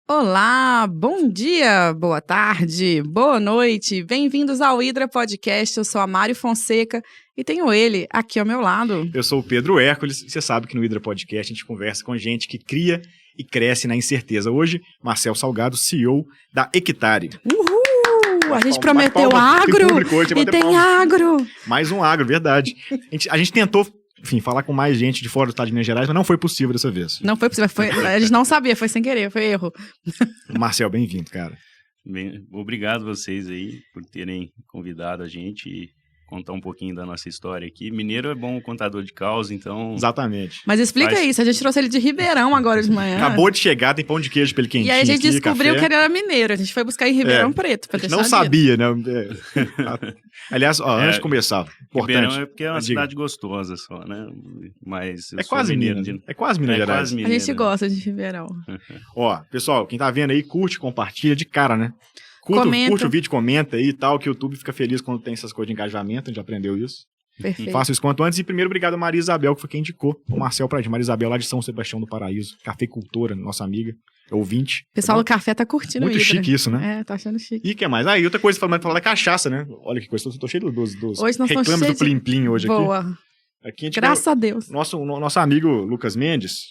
Olá, bom dia, boa tarde, boa noite, bem-vindos ao Hidra Podcast, eu sou a Mário Fonseca e tenho ele aqui ao meu lado. Eu sou o Pedro Hércules, você sabe que no Hidra Podcast a gente conversa com gente que cria e cresce na incerteza. Hoje, Marcel Salgado, CEO da Hectare. Uhul! A gente prometeu agro e tem agro. Mais um agro, verdade. A gente tentou, enfim, falar com mais gente de fora do estado de Minas Gerais, mas não foi possível dessa vez. Não foi possível, a gente não sabia, foi sem querer, foi erro. Marcel, bem-vindo, cara. Bem, obrigado vocês aí por terem convidado a gente e contar um pouquinho da nossa história aqui. Mineiro é bom contador de causa, então... Exatamente. Mas explica isso, a gente trouxe ele de Ribeirão agora de manhã. Acabou de chegar, tem pão de queijo pra ele quentinho. E aí a gente aqui, descobriu café. que ele era mineiro, a gente foi buscar em Ribeirão Preto. Pra A gente não sabia, né? Aliás, antes de começar, importante. Ribeirão é porque é uma cidade gostosa só, né? Mas é quase mineiro. É quase Minas Gerais. Quase mineiro, a gente gosta de Ribeirão. Ó, pessoal, quem tá vendo aí, curte, compartilha de cara, né? Curte o vídeo, comenta aí e tal, que o YouTube fica feliz quando tem essas coisas de engajamento, a gente aprendeu isso. Perfeito. Faço isso quanto antes. E primeiro, obrigado a Maria Isabel, que foi quem indicou o Marcel pra gente. Maria Isabel lá de São Sebastião do Paraíso, cafeicultora, nossa amiga, ouvinte. O pessoal do café tá curtindo muito chique isso, né? É, tá achando chique. E o que mais? E outra coisa, falar da cachaça, né? Olha que coisa, tô cheio dos hoje nós reclames do Plim Plim hoje boa. Aqui a gente graças a Deus. Nosso amigo Lucas Mendes,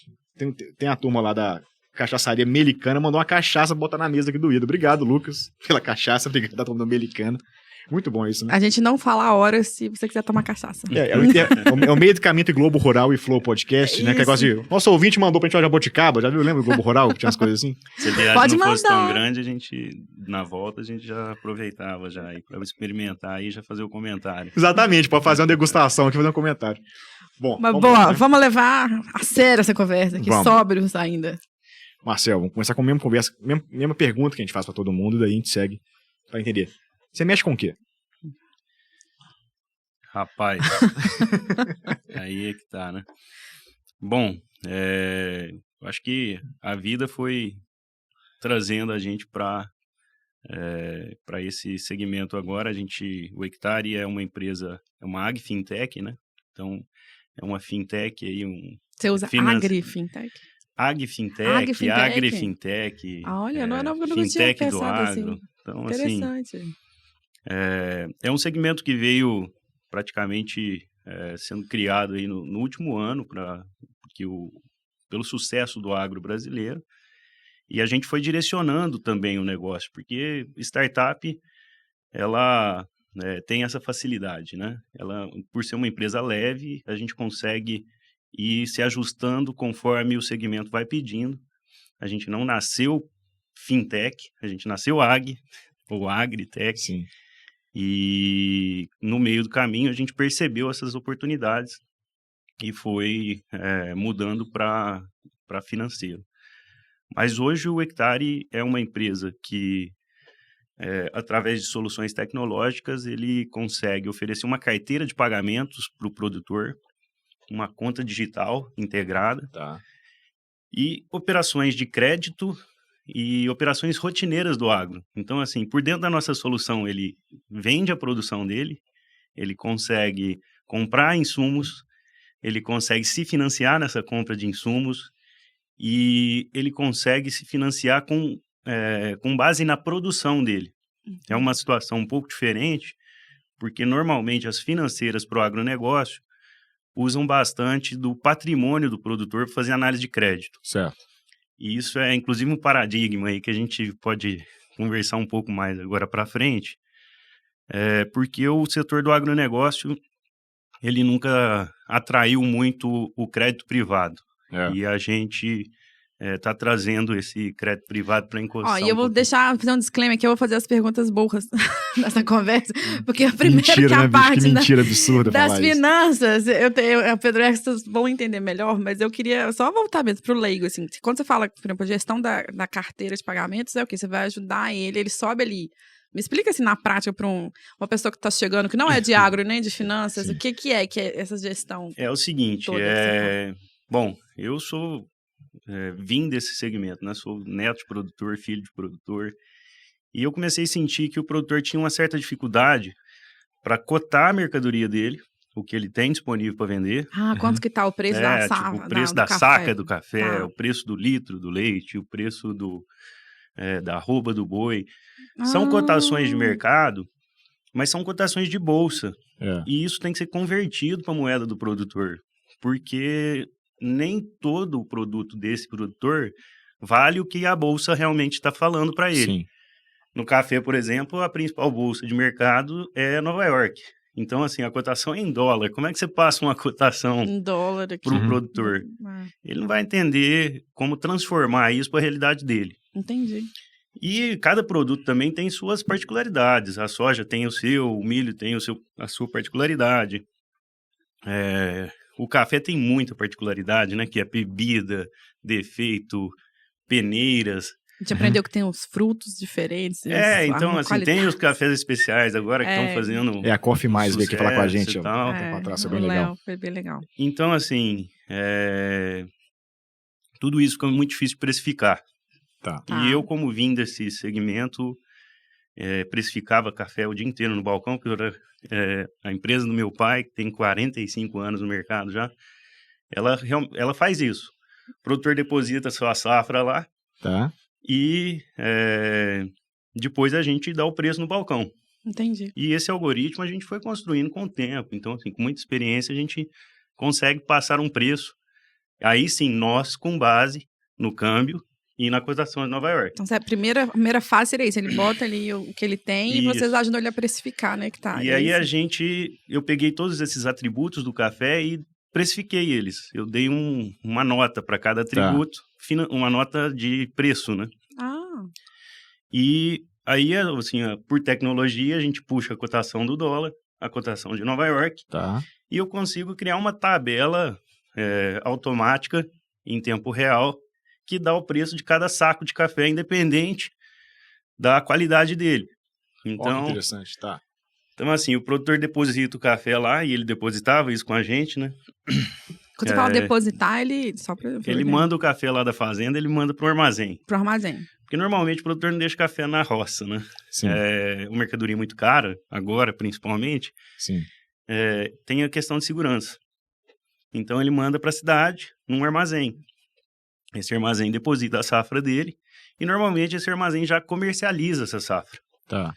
tem a turma lá da cachaçaria Melicana, mandou uma cachaça pra botar na mesa aqui do Hidra. Obrigado, Lucas, pela cachaça. Obrigado da turma do Melicana. Muito bom isso, né? A gente não fala a hora se você quiser tomar cachaça. É o meio do caminho entre Globo Rural e Flow Podcast, né? Que é negócio de... Nosso ouvinte mandou pra gente uma jabuticaba, já viu? Lembra do Globo Rural? Que tinha umas coisas assim. Se a viagem não fosse tão grande, na volta, a gente já aproveitava já aí pra experimentar e já fazer o comentário. Exatamente, pra fazer uma degustação aqui, fazer um comentário. Bom, mas vamos levar a sério essa conversa aqui, sóbrios ainda. Marcel, vamos começar com a mesma pergunta que a gente faz pra todo mundo, e daí a gente segue pra entender. Você mexe com o quê? Rapaz, aí é que tá, né? Bom, acho que a vida foi trazendo a gente para esse segmento agora. O Hectare é uma empresa, é uma AgFintech, né? Então, é uma fintech aí, Você usa AgriFintech? AgFintech, AgriFintech. Olha, não tinha Fintech pensado do agro. assim. Então, interessante. Assim, é um segmento que veio praticamente sendo criado aí no último ano pelo sucesso do agro brasileiro, e a gente foi direcionando também o negócio, porque startup, ela tem essa facilidade, né? Ela, por ser uma empresa leve, a gente consegue ir se ajustando conforme o segmento vai pedindo. A gente não nasceu fintech, a gente nasceu ou agritech. Sim. E no meio do caminho a gente percebeu essas oportunidades e foi mudando para financeiro. Mas hoje o Hectare é uma empresa que, através de soluções tecnológicas, ele consegue oferecer uma carteira de pagamentos para o produtor, uma conta digital integrada, e operações de crédito e operações rotineiras do agro. Então, assim, por dentro da nossa solução, ele vende a produção dele, ele consegue comprar insumos, ele consegue se financiar nessa compra de insumos e ele consegue se financiar com base na produção dele. É uma situação um pouco diferente, porque normalmente as financeiras para o agronegócio usam bastante do patrimônio do produtor para fazer análise de crédito. Certo. E isso é, inclusive, um paradigma aí que a gente pode conversar um pouco mais agora para frente, porque o setor do agronegócio, ele nunca atraiu muito o crédito privado. E a gente está trazendo esse crédito privado para encostar. E eu vou fazer um disclaimer aqui, eu vou fazer as perguntas burras nessa conversa, porque a primeira mentira, que a né, parte que mentira absurda das finanças, o Pedro e vocês vão entender melhor, mas eu queria só voltar mesmo pro leigo, assim, quando você fala, por exemplo, a gestão da carteira de pagamentos, é o quê? Você vai ajudar ele sobe ali. Me explica assim na prática para uma pessoa que está chegando, que não é de agro nem de finanças, o que é essa gestão? É o seguinte, bom, eu vim desse segmento, né? Sou neto de produtor, filho de produtor, e eu comecei a sentir que o produtor tinha uma certa dificuldade para cotar a mercadoria dele, o que ele tem disponível para vender. Ah, quanto que tá o preço da saca? Tipo, o preço da saca do café, o preço do litro do leite, o preço da arroba do boi. São cotações de mercado, mas são cotações de bolsa. E isso tem que ser convertido para a moeda do produtor, porque nem todo o produto desse produtor vale o que a bolsa realmente está falando para ele. Sim. No café, por exemplo, a principal bolsa de mercado é Nova York. Então, assim, a cotação é em dólar. Como é que você passa uma cotação em dólar para o produtor? Ele não vai entender como transformar isso para a realidade dele. Entendi. E cada produto também tem suas particularidades. A soja tem o seu, o milho tem a sua particularidade. O café tem muita particularidade, né? Que é bebida, defeito, peneiras. A gente aprendeu que tem uns frutos diferentes. Então, assim, tem os cafés especiais agora que estão fazendo. A Coffee Mais veio aqui falar com a gente. E tal. Foi bem legal. Foi bem legal. Então, assim, tudo isso fica muito difícil de precificar. Tá. E eu, como vim desse segmento, precificava café o dia inteiro no balcão, porque a empresa do meu pai, que tem 45 anos no mercado já, ela faz isso. O produtor deposita sua safra lá. Tá. E depois a gente dá o preço no balcão. Entendi. E esse algoritmo a gente foi construindo com o tempo. Então, assim, com muita experiência, a gente consegue passar um preço. Aí sim, nós com base no câmbio e na cotação de Nova York. Então, a primeira fase seria isso. Ele bota ali o que ele tem e vocês ajudam ele a precificar, né? Que tá, e aí eu peguei todos esses atributos do café e precifiquei eles. Eu dei uma nota para cada atributo, uma nota de preço, né? E aí, assim, por tecnologia, a gente puxa a cotação do dólar, a cotação de Nova York, e eu consigo criar uma tabela automática, em tempo real, que dá o preço de cada saco de café, independente da qualidade dele. Então, interessante, tá. Então, assim, o produtor deposita o café lá, e ele depositava isso com a gente, né? Quando você fala depositar, ele manda o café lá da fazenda, ele manda pro armazém. Pro armazém. Porque normalmente o produtor não deixa café na roça, né? Sim. Uma mercadoria muito cara, agora principalmente. Sim. Tem a questão de segurança. Então ele manda para a cidade, num armazém. Esse armazém deposita a safra dele, e normalmente esse armazém já comercializa essa safra. Tá.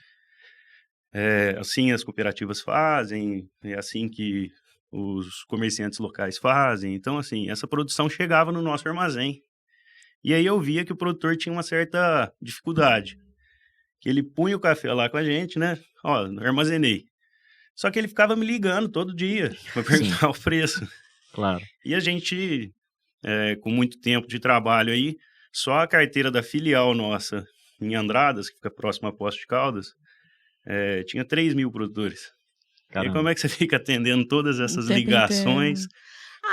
Assim as cooperativas fazem, é assim que os comerciantes locais fazem. Então, assim, essa produção chegava no nosso armazém. E aí eu via que o produtor tinha uma certa dificuldade. Que ele punha o café lá com a gente, né? Ó, armazenei. Só que ele ficava me ligando todo dia para perguntar o preço. Claro. E a gente, com muito tempo de trabalho aí, só a carteira da filial nossa em Andradas, que fica próximo a Poços de Caldas, tinha 3.000 produtores. Caramba. E como é que você fica atendendo todas essas ligações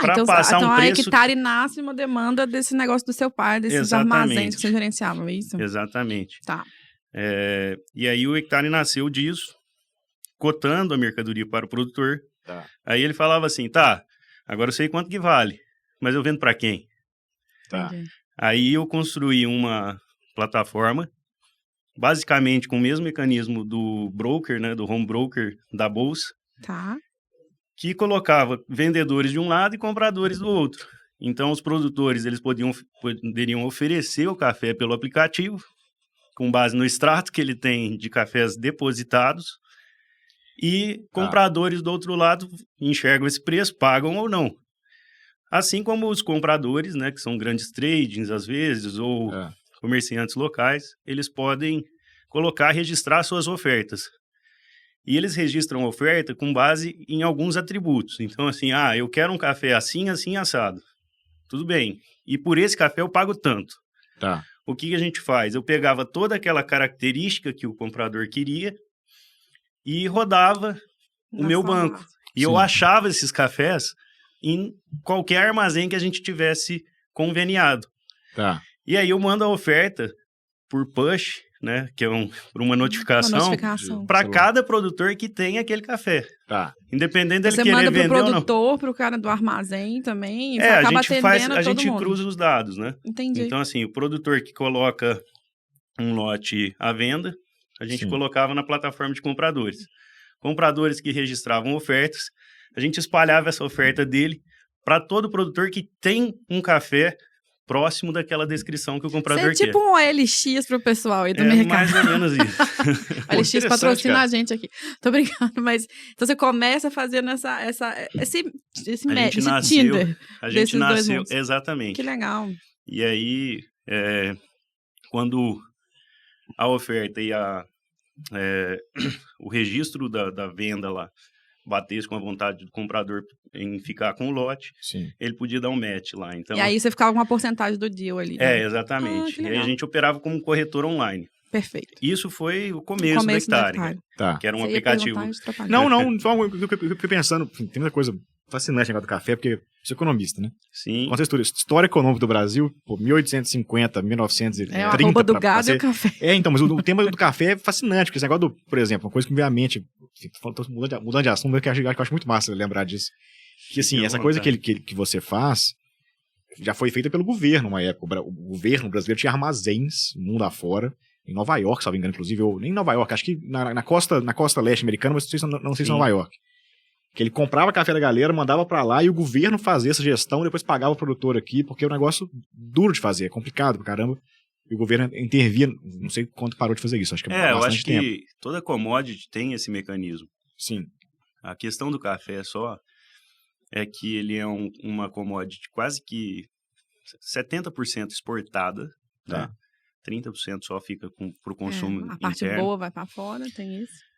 para então, passar um preço... Então a hectare nasce uma demanda desse negócio do seu pai, desses armazéns que você gerenciava, é isso? Exatamente. Tá. E aí o hectare nasceu disso, cotando a mercadoria para o produtor. Tá. Aí ele falava assim, agora eu sei quanto que vale, mas eu vendo para quem? Tá. Aí eu construí uma plataforma, basicamente com o mesmo mecanismo do broker, né, do home broker da bolsa, que colocava vendedores de um lado e compradores do outro. Então, os produtores eles poderiam oferecer o café pelo aplicativo, com base no extrato que ele tem de cafés depositados, e compradores do outro lado enxergam esse preço, pagam ou não. Assim como os compradores, né, que são grandes tradings às vezes, ou comerciantes locais, eles podem registrar suas ofertas. E eles registram a oferta com base em alguns atributos. Então, assim, eu quero um café assim, assim, assado. Tudo bem. E por esse café eu pago tanto. Tá. O que a gente faz? Eu pegava toda aquela característica que o comprador queria e rodava o meu banco. E eu achava esses cafés em qualquer armazém que a gente tivesse conveniado. Tá. E aí eu mando a oferta por push, né, que é por uma notificação para cada produtor que tem aquele café. Tá. Independente dele querer vender ou não. Você manda pro produtor, pro cara do armazém também, e acaba atendendo a gente cruza os dados, né? Entendi. Então, assim, o produtor que coloca um lote à venda, a gente colocava na plataforma de compradores. Compradores que registravam ofertas, a gente espalhava essa oferta dele para todo produtor que tem um café próximo daquela descrição que o comprador Você é quer. tipo um OLX pro pessoal aí do É mercado. mais ou menos isso. OLX interessante, patrocina cara. a gente aqui. Tô brincando, mas então você começa fazendo esse A match, gente esse nasceu, Tinder a gente desses dois nasceu, mundos. exatamente. Que legal. E aí, quando a oferta e o registro da venda lá batesse com a vontade do comprador em ficar com o lote, Sim. ele podia dar um match lá. Então, E aí você ficava com uma porcentagem do deal ali. Né? exatamente. Que E aí legal. a gente operava como corretor online. Perfeito. Isso foi o começo do Hectare, né? Tá. Que era um Você ia aplicativo. perguntar, eu te atrapalhei. Não, só eu fiquei pensando, enfim, tem muita coisa fascinante negócio do café, porque você é economista, né? Sim. Conta a história econômica do Brasil, pô, 1850, 1930. É a arroba do gado e o café. Então, mas o tema do café é fascinante, porque esse negócio por exemplo, uma coisa que me veio à mente, tô mudando de assunto, mas que eu acho muito massa lembrar disso. Que assim, essa coisa que você faz já foi feita pelo governo uma época. O governo brasileiro tinha armazéns, mundo afora, em Nova York, se não me engano, inclusive, ou nem em Nova York, acho que na costa leste americana, mas não sei se é Nova York. Que ele comprava café da galera, mandava pra lá e o governo fazia essa gestão e depois pagava o produtor aqui, porque é um negócio duro de fazer, é complicado pra caramba. E o governo intervia, não sei quanto parou de fazer isso, acho que é eu bastante acho tempo. que toda commodity tem esse mecanismo. Sim. A questão do café só é que ele é uma commodity quase que 70% exportada, Tá. né? 30% só fica para o consumo A parte interno. boa vai pra fora, tem isso.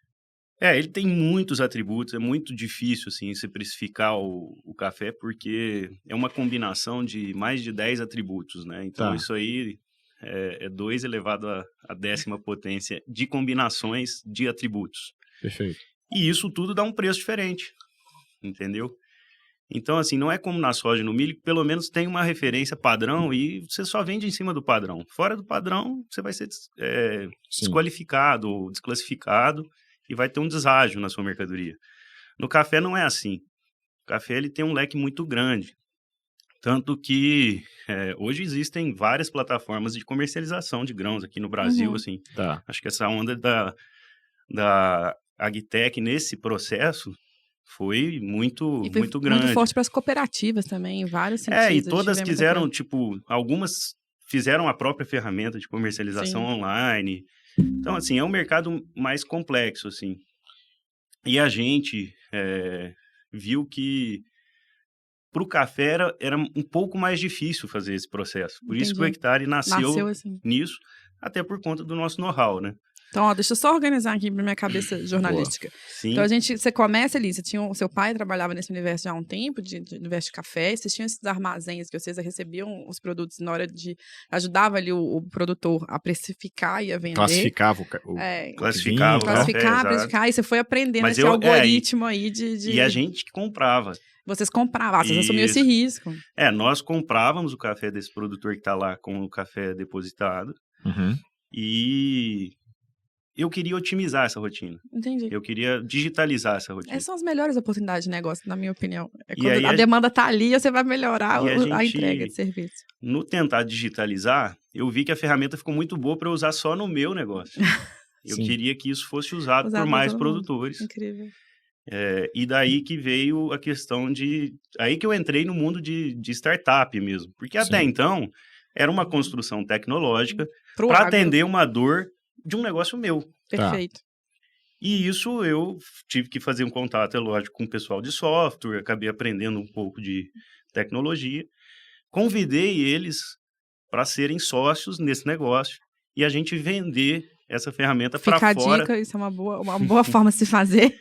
Ele tem muitos atributos, é muito difícil assim, você precificar o café, porque é uma combinação de mais de 10 atributos, né? Então, isso aí é 2 elevado à 10ª potência de combinações de atributos. Perfeito. E isso tudo dá um preço diferente, entendeu? Então, assim, não é como na soja e no milho, que pelo menos tem uma referência padrão e você só vende em cima do padrão. Fora do padrão, você vai ser desqualificado ou desclassificado e vai ter um deságio na sua mercadoria. No café não é assim. O café ele tem um leque muito grande. Tanto que hoje existem várias plataformas de comercialização de grãos aqui no Brasil. Assim. Tá. Acho que essa onda da Agtech nesse processo foi muito grande. Muito forte para as cooperativas também, em vários sentidos. E todas quiseram, algumas fizeram a própria ferramenta de comercialização online. Então, assim, é um mercado mais complexo, assim. E a gente viu que para o café era um pouco mais difícil fazer esse processo. Por isso que o Hectare nasceu assim. Nisso, até por conta do nosso know-how, né? Então, deixa eu só organizar aqui pra minha cabeça jornalística. Sim. Então, você começa ali, seu pai trabalhava nesse universo já há um tempo, de universo de café, vocês tinham esses armazéns que vocês recebiam os produtos na hora de... Ajudava ali o produtor a precificar e a vender. Classificava classificava, precificar, e você foi aprendendo esse algoritmo aí de... E a gente que comprava. Vocês compravam, vocês assumiam esse risco. Nós comprávamos o café desse produtor que tá lá com o café depositado. Uhum. E... eu queria otimizar essa rotina. Entendi. Eu queria digitalizar essa rotina. Essas são as melhores oportunidades de negócio, na minha opinião. Quando a demanda está ali, você vai melhorar a entrega de serviço. No tentar digitalizar, eu vi que a ferramenta ficou muito boa para usar só no meu negócio. Eu queria que isso fosse usado por mais produtores. Incrível. E daí que veio a questão de... aí que eu entrei no mundo de startup mesmo. Porque até então, era uma construção tecnológica para atender uma dor de um negócio meu. Perfeito. E isso eu tive que fazer um contato, é lógico, com o pessoal de software, acabei aprendendo um pouco de tecnologia, convidei eles para serem sócios nesse negócio e a gente vender essa ferramenta para fora. Fica a dica, isso é uma boa forma de se fazer.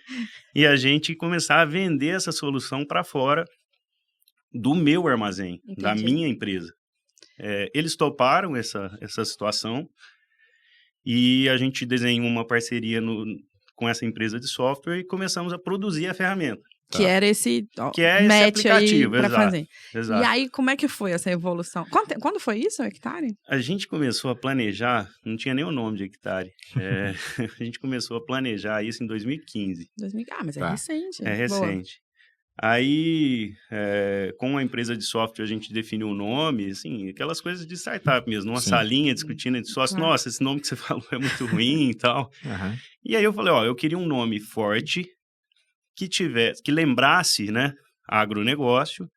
E a gente começar a vender essa solução para fora do meu armazém, da minha empresa. Eles toparam essa situação. E a gente desenhou uma parceria com essa empresa de software e começamos a produzir a ferramenta. Que era esse match aí para fazer. Exato. E aí, como é que foi essa evolução? Quando foi isso, o Hectare? A gente começou a planejar, não tinha nem o nome de Hectare. A gente começou a planejar isso em 2015. Mas é recente. É recente. Aí, com a empresa de software, a gente definiu o nome, assim, aquelas coisas de startup mesmo, uma salinha discutindo entre sócios, nossa, esse nome que você falou é muito ruim e tal. Uhum. E aí eu falei, eu queria um nome forte, que lembrasse, né, agronegócio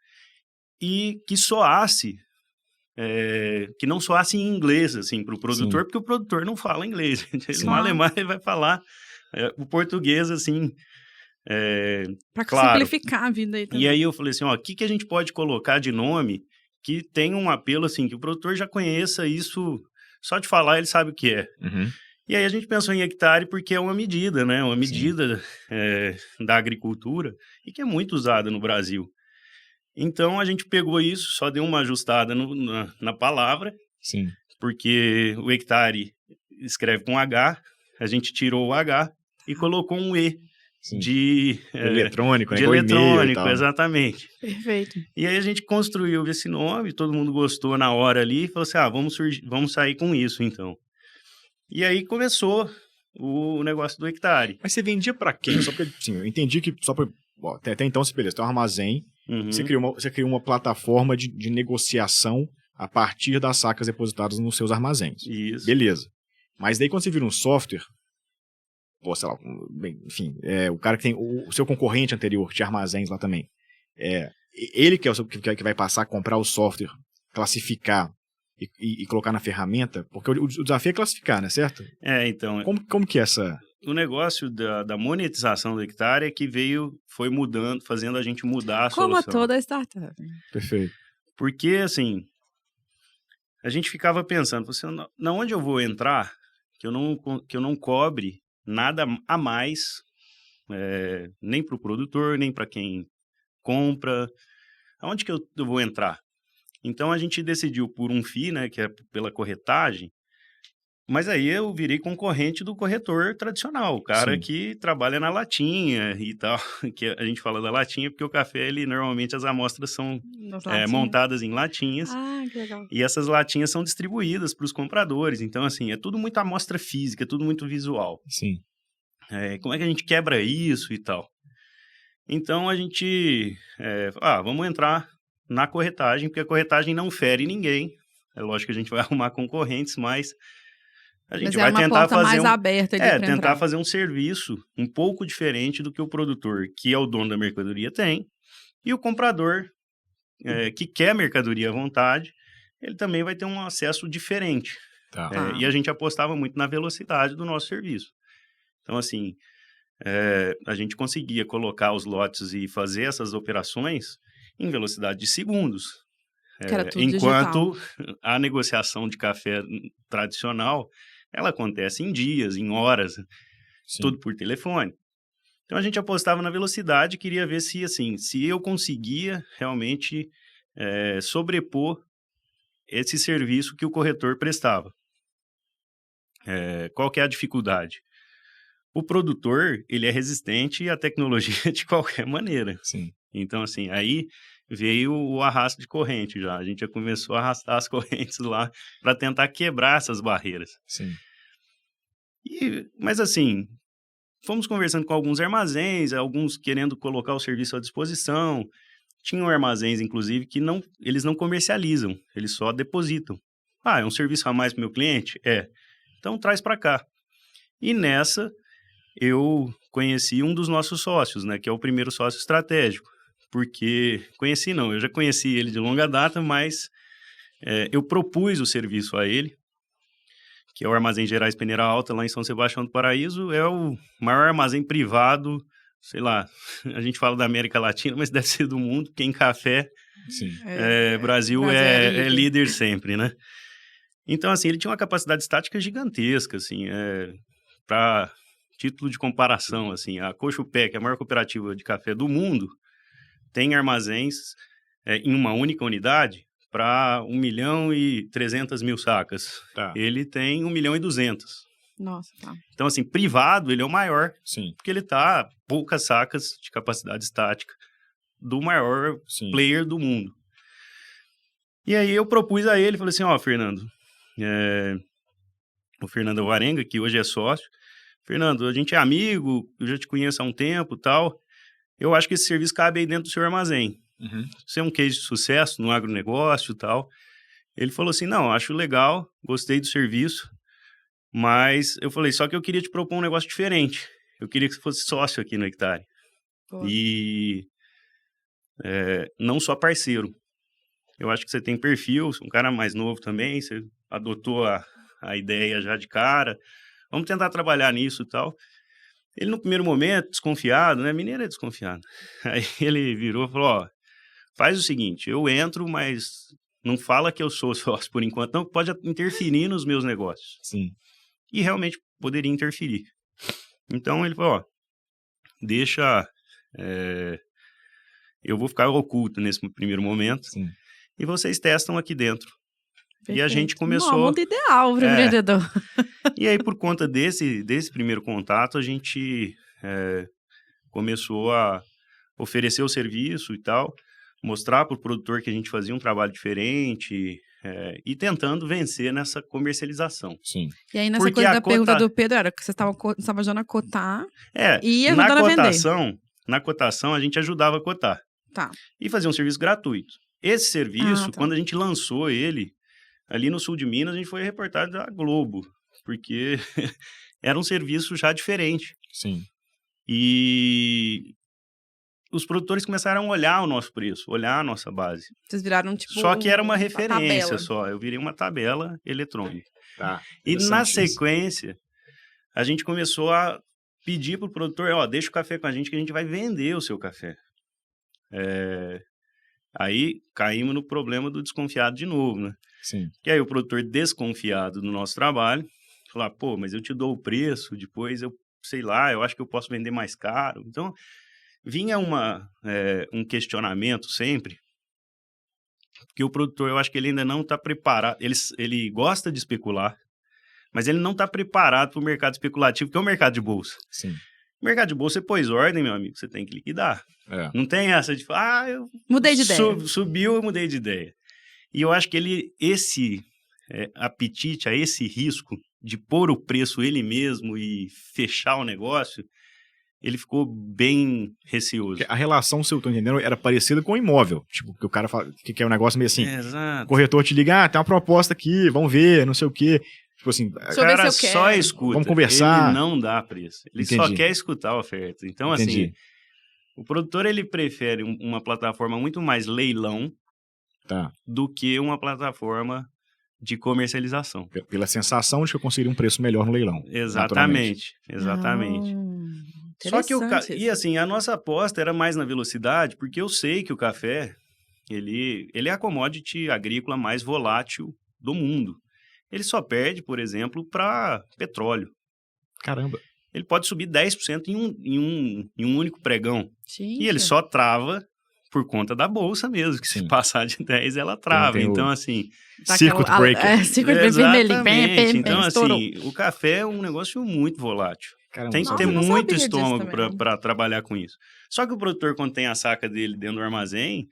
e que soasse, que não soasse em inglês, assim, para o produtor, Sim. porque o produtor não fala inglês. Ele Sim. ele vai falar o português, assim, Pra claro. simplificar a vida aí também. E aí eu falei assim, ó, o que a gente pode colocar de nome que tenha um apelo, assim, que o produtor já conheça isso, só de falar ele sabe o que é. Uhum. E aí a gente pensou em hectare porque é uma medida, né? Uma medida da agricultura e que é muito usada no Brasil. Então a gente pegou isso, só deu uma ajustada na palavra, Sim. porque o hectare escreve com H, a gente tirou o H e colocou um E. Sim. De eletrônico, né? de Igual e-mail e eletrônico, tal. exatamente. Perfeito. E aí a gente construiu esse nome, todo mundo gostou na hora ali, e falou assim, vamos sair com isso então. E aí começou o negócio do hectare. Mas você vendia pra quem? Só porque, sim, eu entendi que só pra... Bom, até então, beleza, tem um armazém, Uhum. você criou uma plataforma de negociação a partir das sacas depositadas nos seus armazéns. Isso. Beleza. Mas daí quando você vira um software, pô, sei lá, bem, enfim, o cara que tem o seu concorrente anterior de armazéns lá também, ele que é que vai passar a comprar o software, classificar e colocar na ferramenta, porque o desafio é classificar, né, certo? Então... Como que é essa... O negócio da monetização do hectare é que foi mudando, fazendo a gente mudar a solução. Como toda startup. Perfeito. Porque, assim, a gente ficava pensando, na onde eu vou entrar que eu não cobre nada a mais, nem para o produtor, nem para quem compra. Aonde que eu vou entrar? Então, a gente decidiu por um FII, né, que é pela corretagem, mas aí eu virei concorrente do corretor tradicional, o cara que trabalha na latinha e tal, que a gente fala da latinha porque o café, normalmente as amostras são montadas em latinhas. Ah, que legal. E essas latinhas são distribuídas para os compradores, então assim, é tudo muito amostra física, é tudo muito visual. Sim. Como é que a gente quebra isso e tal? Então a gente, vamos entrar na corretagem, porque a corretagem não fere ninguém. É lógico que a gente vai arrumar concorrentes, mas a gente vai tentar fazer mais aberta tentar fazer um serviço um pouco diferente do que o produtor, que é o dono da mercadoria, tem, e o comprador, que quer a mercadoria à vontade, ele também vai ter um acesso diferente. Tá. E a gente apostava muito na velocidade do nosso serviço. Então, assim, a gente conseguia colocar os lotes e fazer essas operações em velocidade de segundos. Enquanto a negociação de café tradicional, ela acontece em dias, em horas, tudo por telefone. Então, a gente apostava na velocidade e queria ver se eu conseguia realmente sobrepor esse serviço que o corretor prestava. Qual que é a dificuldade? O produtor, ele é resistente à tecnologia de qualquer maneira. Sim. Então, assim, aí veio o arrasto de corrente já. A gente já começou a arrastar as correntes lá para tentar quebrar essas barreiras. Sim. Mas, assim, fomos conversando com alguns armazéns, alguns querendo colocar o serviço à disposição. Tinham armazéns, inclusive, que eles não comercializam, eles só depositam. É um serviço a mais para o meu cliente? Então, traz para cá. E nessa, eu conheci um dos nossos sócios, né, que é o primeiro sócio estratégico. Porque, eu já conheci ele de longa data, mas eu propus o serviço a ele, que é o Armazém Gerais Peneira Alta, lá em São Sebastião do Paraíso. É o maior armazém privado, sei lá, a gente fala da América Latina, mas deve ser do mundo, porque em café, Brasil é líder sempre, né? Então, assim, ele tinha uma capacidade estática gigantesca, assim, para título de comparação, assim, a Cochupé, que é a maior cooperativa de café do mundo, tem armazéns em uma única unidade para 1.300.000 sacas. Tá. Ele tem 1.200.000. Nossa, tá. Então, assim, privado, ele é o maior. Sim. Porque ele está a poucas sacas de capacidade estática do maior player do mundo. E aí eu propus a ele, falei assim, Fernando, o Fernando Alvarenga, que hoje é sócio, Fernando, a gente é amigo, eu já te conheço há um tempo e tal, eu acho que esse serviço cabe aí dentro do seu armazém. Uhum. Você é um case de sucesso no agronegócio e tal. Ele falou assim, não, acho legal, gostei do serviço, mas eu falei, só que eu queria te propor um negócio diferente. Eu queria que você fosse sócio aqui no hectare. Boa. E não só parceiro. Eu acho que você tem perfil, um cara mais novo também, você adotou a ideia já de cara. Vamos tentar trabalhar nisso e tal. Ele, no primeiro momento, desconfiado, né? Mineiro é desconfiado. Aí ele virou e falou, ó, faz o seguinte, eu entro, mas não fala que eu sou sócio por enquanto, não, pode interferir nos meus negócios. Sim. E realmente poderia interferir. Então ele falou, ó, deixa... eu vou ficar oculto nesse primeiro momento. Sim. E vocês testam aqui dentro. Perfeito. E a gente começou... Não, mundo ideal para o empreendedor. E aí, por conta desse primeiro contato, a gente começou a oferecer o serviço e tal, mostrar para o produtor que a gente fazia um trabalho diferente e tentando vencer nessa comercialização. Sim. E aí, nessa coisa da pergunta do Pedro, era que você estava ajudando a cotar e ajudando a vender. Na cotação, a gente ajudava a cotar. Tá. E fazia um serviço gratuito. Esse serviço, quando a gente lançou ele, ali no sul de Minas, a gente foi reportado da Globo, porque era um serviço já diferente. Sim. E os produtores começaram a olhar o nosso preço, olhar a nossa base. Vocês viraram, tipo, só que era uma referência tabela. só. Eu virei uma tabela eletrônica. Tá. E na sequência, a gente começou a pedir para o produtor, ó, deixa o café com a gente que a gente vai vender o seu café. Aí caímos no problema do desconfiado de novo, né? Sim. E aí o produtor desconfiado do nosso trabalho, falou, pô, mas eu te dou o preço, depois eu, sei lá, eu acho que eu posso vender mais caro. Então, vinha um questionamento sempre, porque o produtor, eu acho que ele ainda não está preparado, ele gosta de especular, mas ele não está preparado para o mercado especulativo, que é o mercado de bolsa. Sim. O mercado de bolsa, você pôs ordem, meu amigo, você tem que liquidar. Não tem essa de falar, eu mudei de ideia. Subiu, eu mudei de ideia. E eu acho que esse apetite a esse risco de pôr o preço ele mesmo e fechar o negócio, ele ficou bem receoso. A relação, se eu tô entendendo, era parecida com o imóvel. Tipo, que o cara fala que é um negócio meio assim. Exato. O corretor te liga, tem uma proposta aqui, vamos ver, não sei o quê. Tipo assim, o cara só escuta. Vamos conversar. Ele não dá preço. Ele só quer escutar a oferta. Então, assim, o produtor, ele prefere uma plataforma muito mais leilão do que uma plataforma de comercialização. Pela sensação de que eu conseguiria um preço melhor no leilão. Exatamente. Só que e assim, a nossa aposta era mais na velocidade, porque eu sei que o café, ele é a commodity agrícola mais volátil do mundo. Ele só perde, por exemplo, para petróleo. Caramba. Ele pode subir 10% em um único pregão. Gente. E ele só trava por conta da bolsa mesmo, que se passar de 10, ela trava. Então, assim... Circuit breaker. Circuit breaker vermelhinho. Então, assim, o café é um negócio muito volátil. Caramba, tem que ter muito estômago para trabalhar com isso. Só que o produtor, quando tem a saca dele dentro do armazém,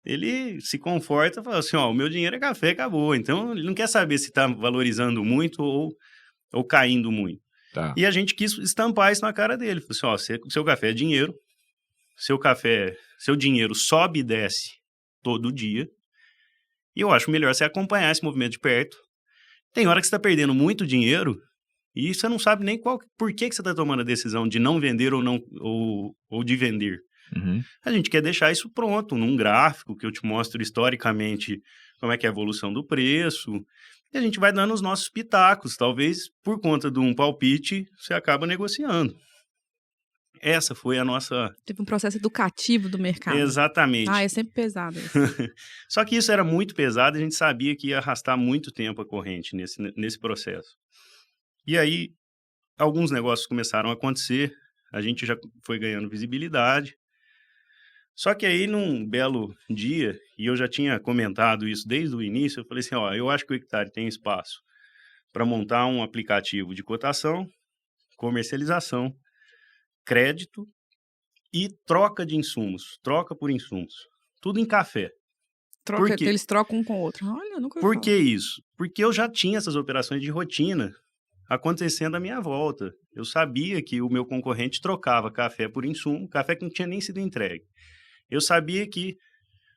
ele se conforta e fala assim, ó, o meu dinheiro é café, acabou. Então, ele não quer saber se está valorizando muito ou caindo muito. Tá. E a gente quis estampar isso na cara dele. Falou assim, ó, seu café é dinheiro, seu dinheiro sobe e desce todo dia, e eu acho melhor você acompanhar esse movimento de perto. Tem hora que você está perdendo muito dinheiro e você não sabe nem por que você está tomando a decisão de não vender ou de vender. Uhum. A gente quer deixar isso pronto, num gráfico que eu te mostro historicamente como é que é a evolução do preço, e a gente vai dando os nossos pitacos. Talvez, por conta de um palpite, você acaba negociando. Essa foi a nossa... Teve um processo educativo do mercado. Exatamente. É sempre pesado isso. Só que isso era muito pesado e a gente sabia que ia arrastar muito tempo a corrente nesse processo. E aí, alguns negócios começaram a acontecer, a gente já foi ganhando visibilidade. Só que aí, num belo dia, e eu já tinha comentado isso desde o início, eu falei assim, ó, eu acho que o Hectare tem espaço para montar um aplicativo de cotação, comercialização, crédito e troca de insumos, troca por insumos. Tudo em café. Que eles trocam um com o outro. Olha, eu nunca Por que isso? Porque eu já tinha essas operações de rotina acontecendo à minha volta. Eu sabia que o meu concorrente trocava café por insumo, café que não tinha nem sido entregue. Eu sabia que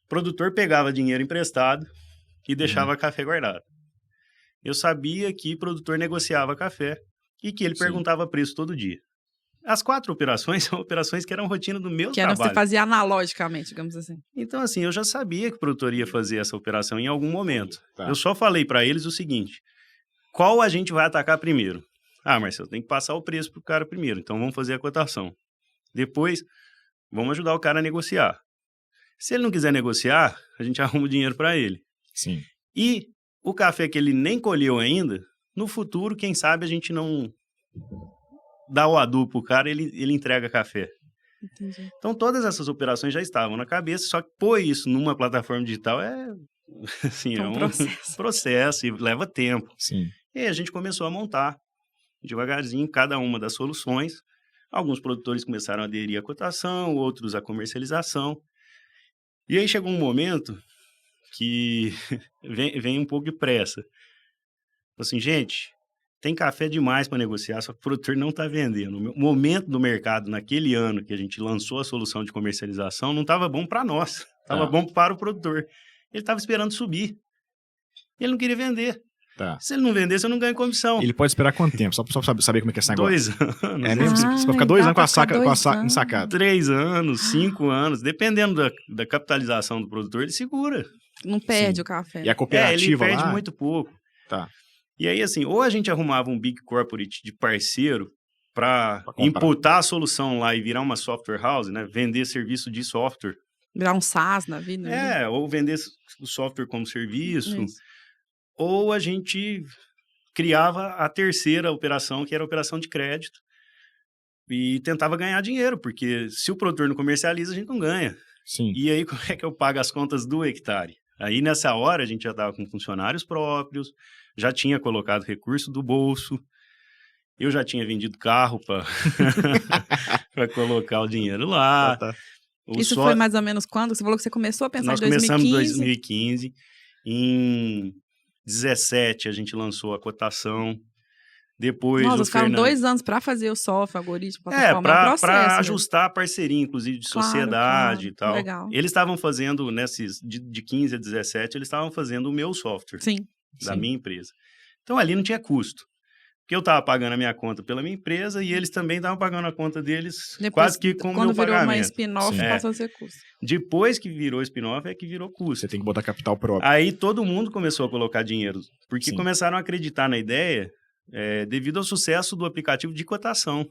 o produtor pegava dinheiro emprestado e deixava café guardado. Eu sabia que o produtor negociava café e que ele perguntava preço todo dia. As 4 operações são operações que eram rotina do meu Que era trabalho. você fazia analogicamente, digamos assim. Então, assim, eu já sabia que o produtor ia fazer essa operação em algum momento. Tá. Eu só falei para eles o seguinte, qual a gente vai atacar primeiro? Ah, Marcelo, tem que passar o preço pro cara primeiro, então vamos fazer a cotação. Depois, vamos ajudar o cara a negociar. Se ele não quiser negociar, a gente arruma o dinheiro para ele. Sim. E o café que ele nem colheu ainda, no futuro, quem sabe a gente não dá o adubo pro cara, ele entrega café. Entendi. Então, todas essas operações já estavam na cabeça, só que pôr isso numa plataforma digital assim, É um processo e leva tempo. Sim. E aí a gente começou a montar, devagarzinho, cada uma das soluções. Alguns produtores começaram a aderir à cotação, outros à comercialização. E aí chegou um momento que vem um pouco de pressa. Assim, gente, tem café demais para negociar, só que o produtor não está vendendo. O momento do mercado, naquele ano que a gente lançou a solução de comercialização, não estava bom para nós, estava bom para o produtor. Ele estava esperando subir. Ele não queria vender. Tá. Se ele não vender, você não ganha comissão. Ele pode esperar quanto tempo? Só pra saber como é que é esse negócio. 2 anos. É mesmo? Você pode ficar 2 anos com a saca, anos. sacada. 3 anos, 5 anos, dependendo da capitalização do produtor, ele segura. Não perde Sim. o café. E a cooperativa ele perde lá... muito pouco. Tá. E aí, assim, ou a gente arrumava um big corporate de parceiro para comprar. imputar a solução lá e virar uma software house, né? Vender serviço de software. Virar um SaaS na vida. né? Ou vender o software como serviço. Isso. Ou a gente criava a terceira operação, que era a operação de crédito. E tentava ganhar dinheiro, porque se o produtor não comercializa, a gente não ganha. Sim. E aí, como é que eu pago as contas do hectare? Aí, nessa hora, a gente já estava com funcionários próprios, já tinha colocado recurso do bolso, eu já tinha vendido carro para colocar o dinheiro lá. Tá. Isso foi mais ou menos quando? Você falou que você começou a pensar Nós em 2015? começamos em 2015. Em 2017, a gente lançou a cotação. Depois Nossa, o ficaram Fernando... 2 anos para fazer o software, algoritmo, plataforma, para ajustar a parceria, inclusive, de sociedade claro, e tal. legal. Eles estavam fazendo, de 15 a 17, eles estavam fazendo o meu software, Sim. da minha empresa. Então, ali não tinha custo. Porque eu estava pagando a minha conta pela minha empresa e eles também estavam pagando a conta deles Depois, quase que com o meu quando virou pagamento. uma spin-off, Sim. passou a ser custo. Depois que virou spin-off, é que virou custo. Você tem que botar capital próprio. Aí todo mundo começou a colocar dinheiro, porque Sim. começaram a acreditar na ideia devido ao sucesso do aplicativo de cotação.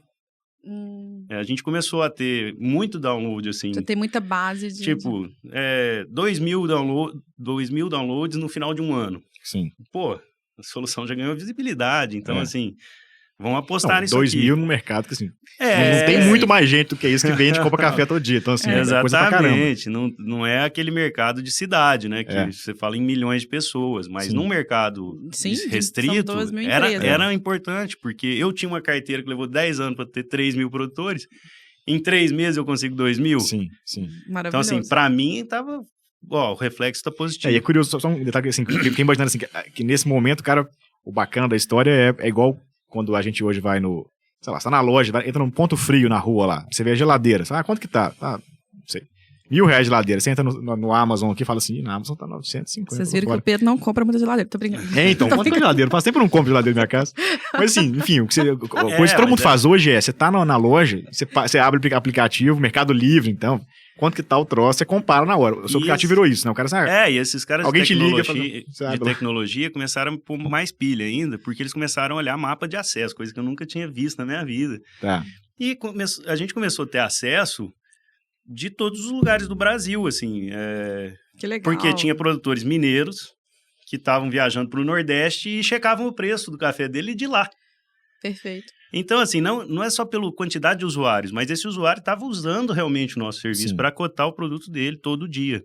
A gente começou a ter muito download, assim. Você tem muita base de... Tipo, 2.000 downloads no final de um ano. Sim. Pô, a solução já ganhou visibilidade. Então, assim, vamos Não, apostar nisso 2.000 aqui. no mercado, que assim, não tem muito mais gente do que isso que vende e compra café todo dia. Então, assim, é coisa pra caramba. Exatamente. Não é aquele mercado de cidade, né? Que você fala em milhões de pessoas. Mas num mercado restrito, são 2.000 era importante. Porque eu tinha uma carteira que levou 10 anos para ter 3.000 produtores. Em 3 meses eu consigo 2.000. Sim, sim. Maravilhoso. Então, assim, pra mim, tava... Ó, o reflexo tá positivo. E é curioso, só um detalhe assim, fiquei imaginando assim, que nesse momento, cara, o bacana da história é igual quando a gente hoje vai no, sei lá, você tá na loja, entra num ponto frio na rua lá, você vê a geladeira, quanto que tá? Não sei, R$1.000 de geladeira, você entra no Amazon aqui e fala assim, na Amazon tá 950. Vocês viram que o Pedro não compra muita geladeira, tô brincando. Então, quanto que é geladeira? Faz tempo que eu não compro geladeira na minha casa. Mas assim, enfim, a coisa que todo mundo faz hoje você tá na loja, você abre o aplicativo, Mercado Livre, então... Quanto que tá o troço, você compara na hora. O seu aplicativo virou isso, né? O cara sabe. E esses caras alguém de tecnologia começaram a pôr mais pilha ainda, porque eles começaram a olhar mapa de acesso, coisa que eu nunca tinha visto na minha vida. Tá. E a gente começou a ter acesso de todos os lugares do Brasil, assim. Que legal. Porque tinha produtores mineiros que estavam viajando para o Nordeste e checavam o preço do café dele de lá. Perfeito. Então, assim, não é só pela quantidade de usuários, mas esse usuário estava usando realmente o nosso serviço para cotar o produto dele todo dia.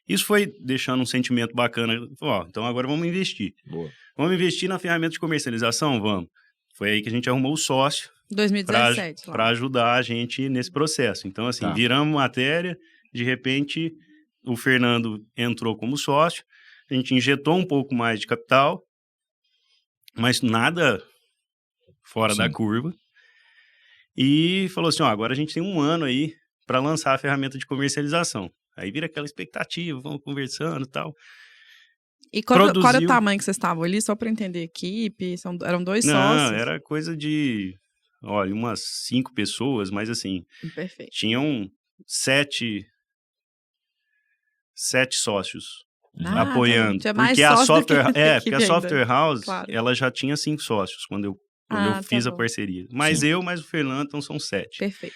Isso foi deixando um sentimento bacana. Então agora vamos investir. Boa. Vamos investir na ferramenta de comercialização? Vamos. Foi aí que a gente arrumou o sócio 2017. Para ajudar a gente nesse processo. Então, assim, viramos matéria, de repente o Fernando entrou como sócio, a gente injetou um pouco mais de capital, mas nada fora da curva. E falou assim, agora a gente tem 1 ano aí para lançar a ferramenta de comercialização. Aí vira aquela expectativa, vamos conversando e tal. E qual era o tamanho que vocês estavam ali? Só para entender, equipe? Eram 2 sócios? Não, era coisa de olha, umas 5 pessoas, mas assim, Perfeito. tinham 7 sócios Ah, apoiando. tinha mais Porque a sócio do que software, equipe porque a ainda. software house, Claro. ela já tinha 5 sócios quando eu Ah, fiz tá a bom. parceria. Mas Sim. eu, mais o Fernando, então são 7. Perfeito.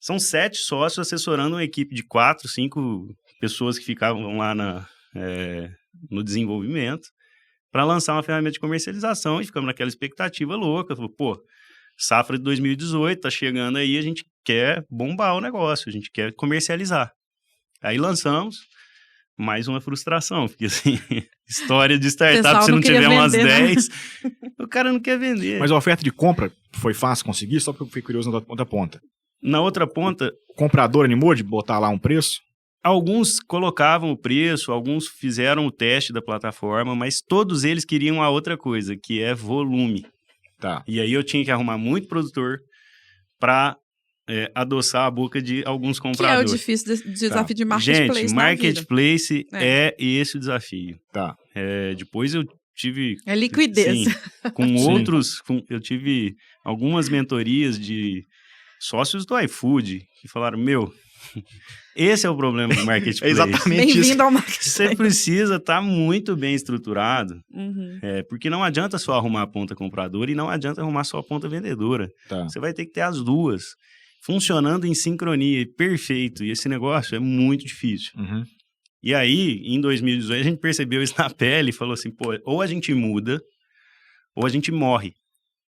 São 7 sócios assessorando uma equipe de 4, 5 pessoas que ficavam lá no desenvolvimento para lançar uma ferramenta de comercialização e ficamos naquela expectativa louca. Falei, pô, safra de 2018 tá chegando aí, a gente quer bombar o negócio, a gente quer comercializar. Aí lançamos, mais uma frustração, porque assim, história de startup, Pessoal se não não queria tiver umas vender, né? 10, o cara não quer vender. Mas a oferta de compra foi fácil conseguir? Só porque eu fiquei curioso na outra ponta. Na outra ponta, O comprador animou de botar lá um preço? alguns colocavam o preço, alguns fizeram o teste da plataforma, mas todos eles queriam a outra coisa, que é volume. Tá. E aí eu tinha que arrumar muito produtor para adoçar a boca de alguns Que é o compradores. difícil desafio de marketplace Gente, na vida. marketplace é esse o desafio. Tá. Depois eu tive... É liquidez. Sim, com Sim. outros... eu tive algumas mentorias de sócios do iFood que falaram, esse é o problema do marketplace. É exatamente isso. Bem-vindo ao marketplace. Você precisa estar muito bem estruturado, Uhum. porque não adianta só arrumar a ponta compradora e não adianta arrumar só a ponta vendedora. Tá. Você vai ter que ter as duas funcionando em sincronia, perfeito. E esse negócio é muito difícil. Uhum. E aí, em 2018, a gente percebeu isso na pele e falou assim, pô, ou a gente muda, ou a gente morre.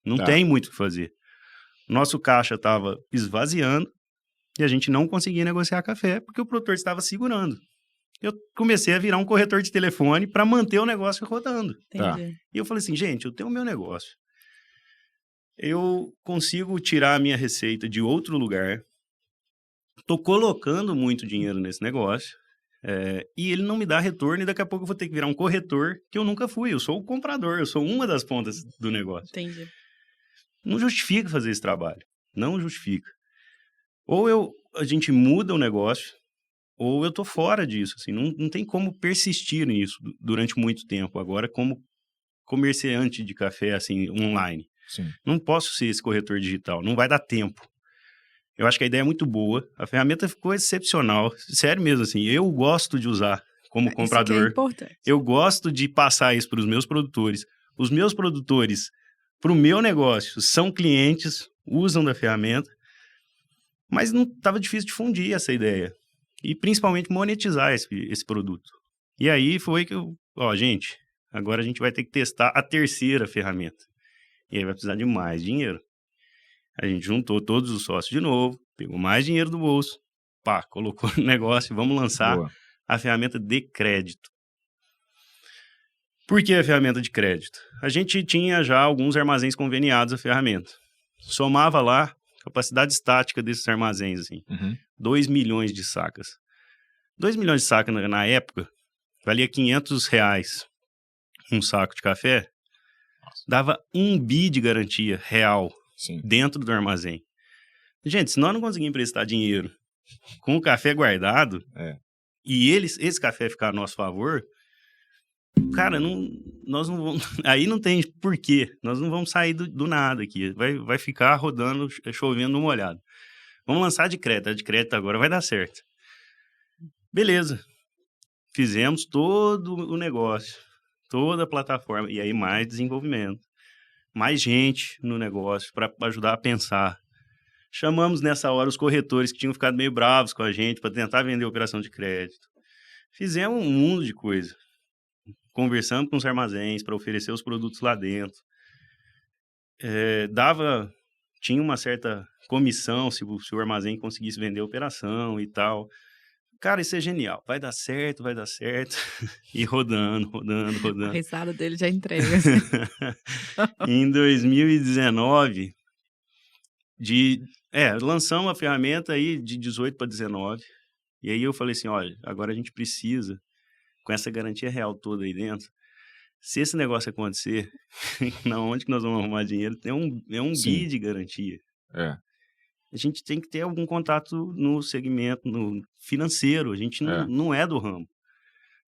Não Tá. tem muito o que fazer. Nosso caixa estava esvaziando e a gente não conseguia negociar café porque o produtor estava segurando. Eu comecei a virar um corretor de telefone para manter o negócio rodando. Tá. Entendi. E eu falei assim, gente, eu tenho o meu negócio. Eu consigo tirar a minha receita de outro lugar. Estou colocando muito dinheiro nesse negócio. E ele não me dá retorno e daqui a pouco eu vou ter que virar um corretor que eu nunca fui. Eu sou o comprador, eu sou uma das pontas do negócio. Entendi. Não justifica fazer esse trabalho. Não justifica. Ou a gente muda o negócio, ou eu tô fora disso. Assim, não tem como persistir nisso durante muito tempo. Agora, como comerciante de café assim, online. Sim. Não posso ser esse corretor digital. Não vai dar tempo. Eu acho que a ideia é muito boa. A ferramenta ficou excepcional. Sério mesmo, assim. Eu gosto de usar como comprador. Isso que é importante. Eu gosto de passar isso para os meus produtores. Os meus produtores, para o meu negócio, são clientes, usam da ferramenta. Mas não estava difícil de fundir essa ideia. E principalmente monetizar esse produto. E aí foi que gente, agora a gente vai ter que testar a terceira ferramenta. E aí vai precisar de mais dinheiro. A gente juntou todos os sócios de novo, pegou mais dinheiro do bolso, colocou no negócio e vamos lançar Boa. a ferramenta de crédito. Por que a ferramenta de crédito? A gente tinha já alguns armazéns conveniados à ferramenta. Somava lá capacidade estática desses armazéns, assim, 2 milhões de sacas. 2 milhões de sacas na época, valia R$500 um saco de café, dava 1 bi de garantia real. Sim. Dentro do armazém. Gente, se nós não conseguimos emprestar dinheiro com o café guardado e esse café ficar a nosso favor, cara, nós não vamos... Aí não tem porquê. Nós não vamos sair do nada aqui. Vai ficar rodando, chovendo no molhado. Vamos lançar de crédito. A de crédito agora vai dar certo. Beleza. Fizemos todo o negócio. Toda a plataforma. E aí mais desenvolvimento. Mais gente no negócio para ajudar a pensar. Chamamos nessa hora os corretores que tinham ficado meio bravos com a gente para tentar vender a operação de crédito. Fizemos um mundo de coisa. Conversamos com os armazéns para oferecer os produtos lá dentro. Tinha uma certa comissão se o armazém conseguisse vender a operação e tal. Cara, isso é genial. Vai dar certo, vai dar certo. E rodando. A risada dele já entrega. Em 2019, lançamos a ferramenta aí de 18 para 19. E aí eu falei assim, olha, agora a gente precisa, com essa garantia real toda aí dentro, se esse negócio acontecer, na onde que nós vamos arrumar dinheiro? É um bi de garantia. A gente tem que ter algum contato no segmento no financeiro. A gente não é do ramo.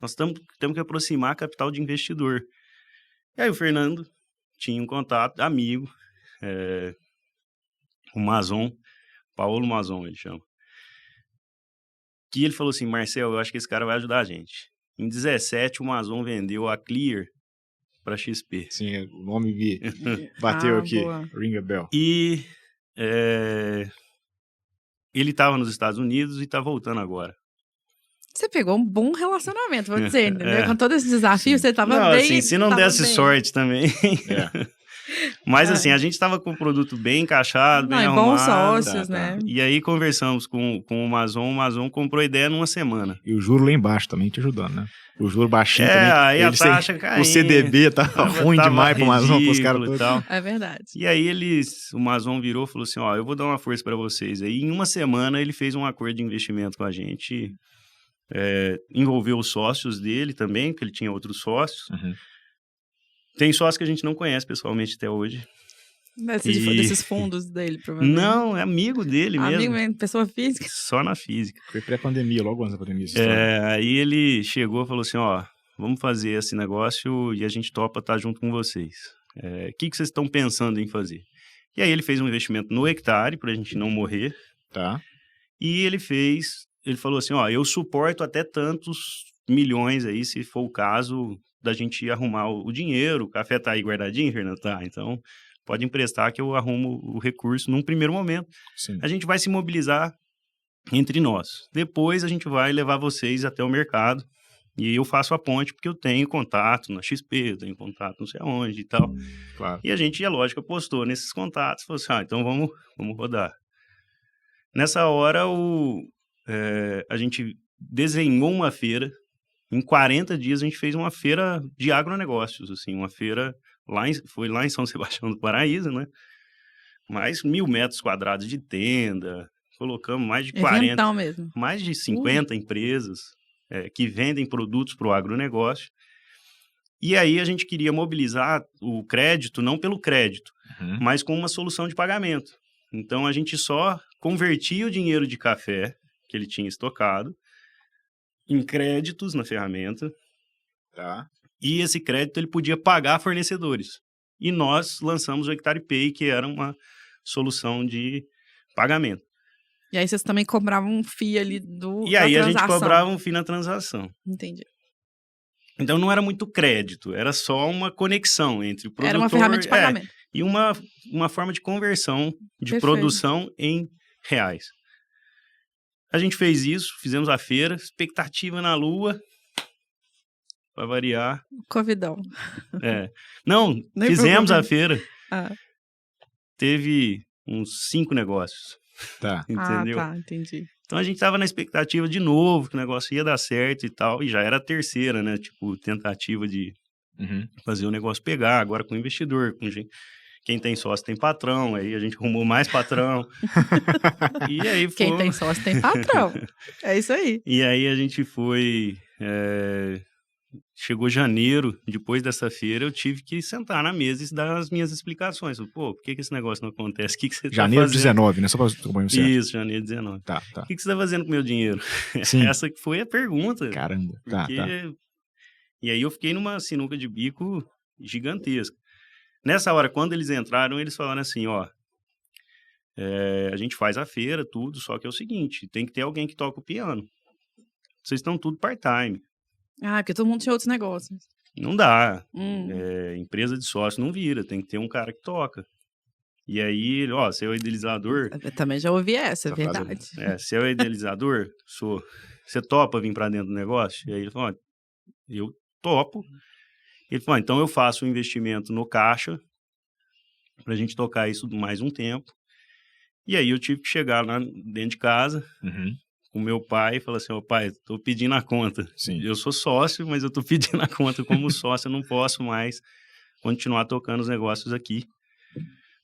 Nós temos que aproximar capital de investidor. E aí o Fernando tinha um contato, amigo, o Mazon, Paulo Mazon, ele chama. Que ele falou assim, Marcel, eu acho que esse cara vai ajudar a gente. Em 17, o Mazon vendeu a Clear para XP. Sim, o nome me bateu aqui, boa. ring a bell. E ele estava nos Estados Unidos e está voltando agora. Você pegou um bom relacionamento, vou dizer, entendeu? Com todos esses desafios, você tava não, bem... assim, se não desse bem. sorte também. Mas assim, a gente estava com o produto bem encaixado, bem arrumado. Bons sócios, né? E aí conversamos com o Mazon comprou a ideia numa semana. E o juro lá embaixo também te ajudando, né? O juro baixinho também. Aí a taxa caindo. O CDB tava ruim demais pro Mazon, pros caras todos. É verdade. E aí o Mazon virou e falou assim, ó, eu vou dar uma força para vocês. Aí em uma semana ele fez um acordo de investimento com a gente, envolveu os sócios dele também, porque ele tinha outros sócios. Uhum. Tem sócios que a gente não conhece pessoalmente até hoje. Desses fundos dele, provavelmente. Não, é amigo dele mesmo. Amigo mesmo, pessoa física. Só na física. Foi pré-pandemia, logo antes da pandemia. Aí ele chegou e falou assim, ó, vamos fazer esse negócio e a gente topa estar junto com vocês. O que vocês estão pensando em fazer? E aí ele fez um investimento no hectare, pra gente não morrer. Tá. E ele falou assim, ó, eu suporto até tantos milhões aí, se for o caso da gente arrumar o dinheiro. O café tá aí guardadinho, Fernando? Tá, então pode emprestar que eu arrumo o recurso num primeiro momento. Sim. A gente vai se mobilizar entre nós. Depois a gente vai levar vocês até o mercado e eu faço a ponte porque eu tenho contato na XP, eu tenho contato não sei aonde e tal. Claro. E a gente, é lógico, apostou nesses contatos, falou assim, então vamos rodar. Nessa hora, a gente desenhou uma feira. Em 40 dias a gente fez uma feira de agronegócios, assim, uma feira foi lá em São Sebastião do Paraíso, né? Mais 1.000 metros quadrados de tenda, colocamos mais de 40, mesmo. mais de 50 empresas que vendem produtos para o agronegócio. E aí a gente queria mobilizar o crédito, não pelo crédito, mas com uma solução de pagamento. Então a gente só convertia o dinheiro de café que ele tinha estocado em créditos na ferramenta. Tá. E esse crédito ele podia pagar fornecedores. E nós lançamos o Hectare Pay, que era uma solução de pagamento. E aí vocês também cobravam um FII ali E aí a gente cobrava um FII na transação. Entendi. Então não era muito crédito, era só uma conexão entre o produtor... Era uma ferramenta de pagamento. E uma forma de conversão de produção em reais. A gente fez isso, fizemos a feira, expectativa na lua, para variar. Covidão. Não, fizemos a feira. Teve uns 5 negócios. Tá. Entendeu? Tá, entendi. Então a gente tava na expectativa de novo, que o negócio ia dar certo e tal, e já era a terceira, né? Tipo, tentativa de fazer o negócio pegar, agora com investidor, com gente. Quem tem sócio tem patrão, aí a gente arrumou mais patrão. E aí Quem tem sócio tem patrão. É isso aí. E aí a gente foi... Chegou janeiro, depois dessa feira, eu tive que sentar na mesa e dar as minhas explicações. Pô, por que esse negócio não acontece? O que você janeiro tá fazendo? 19, né? Só para acompanhar você. Isso, janeiro 19. Tá. O que você tá fazendo com o meu dinheiro? Sim. Essa que foi a pergunta. Caramba. Tá. E aí eu fiquei numa sinuca de bico gigantesca. Nessa hora, quando eles entraram, eles falaram assim, ó, a gente faz a feira, tudo, só que é o seguinte, tem que ter alguém que toca o piano. Vocês estão tudo part-time. Porque todo mundo tinha outros negócios. Não dá. Empresa de sócio não vira, tem que ter um cara que toca. E aí, ó, você é o idealizador... Eu também já ouvi essa, é verdade. Você é o idealizador, você topa vir pra dentro do negócio? E aí ele falou, eu topo. Ele falou, então eu faço um investimento no caixa pra gente tocar isso mais um tempo. E aí eu tive que chegar lá dentro de casa com meu pai e falar assim, pai, tô pedindo a conta. Sim. Eu sou sócio, mas eu tô pedindo a conta como sócio, eu não posso mais continuar tocando os negócios aqui.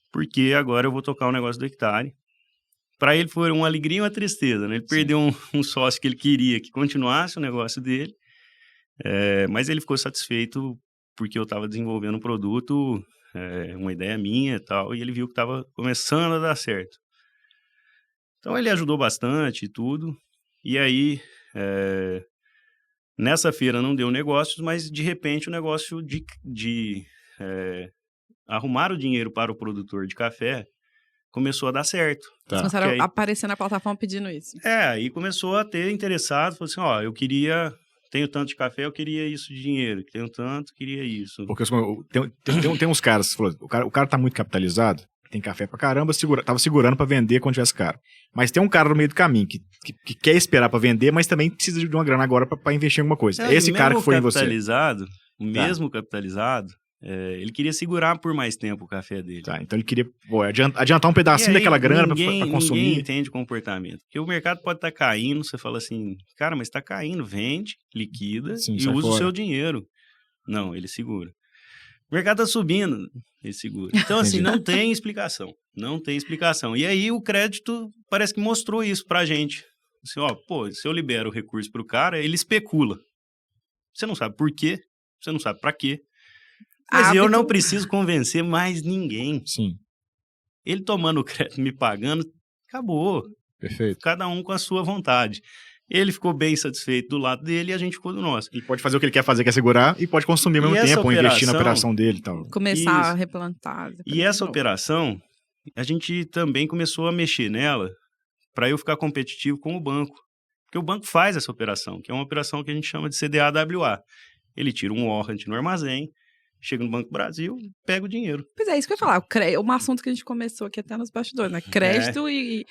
Porque agora eu vou tocar o negócio do Hectare. Para ele foi uma alegria e uma tristeza, né? Ele perdeu um sócio que ele queria que continuasse o negócio dele, mas ele ficou satisfeito porque eu estava desenvolvendo um produto, uma ideia minha e tal, e ele viu que estava começando a dar certo. Então ele ajudou bastante e tudo, e aí nessa feira não deu negócios, mas de repente o negócio de arrumar o dinheiro para o produtor de café começou a dar certo. Tá. Começaram aí- a aparecer na plataforma pedindo isso. Aí começou a ter interessado, falou assim, ó, eu tenho tanto de café, eu queria isso de dinheiro, tenho tanto, queria isso. Porque tem uns caras, você falou, o cara tá muito capitalizado, tem café pra caramba, tava segurando pra vender quando tivesse caro. Mas tem um cara no meio do caminho que quer esperar pra vender, mas também precisa de uma grana agora pra investir em alguma coisa. É esse cara que foi em você. O mesmo capitalizado, ele queria segurar por mais tempo o café dele. Tá, então ele queria adiantar um pedacinho daquela grana pra consumir. Ninguém entende comportamento. Porque o mercado pode estar caindo, você fala assim, cara, mas está caindo, vende, liquida Sim, e usa o seu dinheiro. Não, ele segura. O mercado está subindo, ele segura. Então, assim, não tem explicação. Não tem explicação. E aí o crédito parece que mostrou isso pra gente. Assim, ó, pô, se eu libero o recurso pro cara, ele especula. Você não sabe por quê, você não sabe pra quê. Mas eu não preciso convencer mais ninguém. Sim. Ele tomando o crédito, me pagando, acabou. Perfeito. Cada um com a sua vontade. Ele ficou bem satisfeito do lado dele e a gente ficou do nosso. E pode fazer o que ele quer fazer, que é segurar, e pode consumir ao mesmo tempo, ou investir na operação dele e tal. Começar a replantar. E essa operação, a gente também começou a mexer nela para eu ficar competitivo com o banco. Porque o banco faz essa operação, que é uma operação que a gente chama de CDAWA. Ele tira um warrant no armazém, chega no Banco do Brasil, pega o dinheiro. Pois é, isso que eu ia falar. Um assunto que a gente começou aqui até nos bastidores, né? Crédito e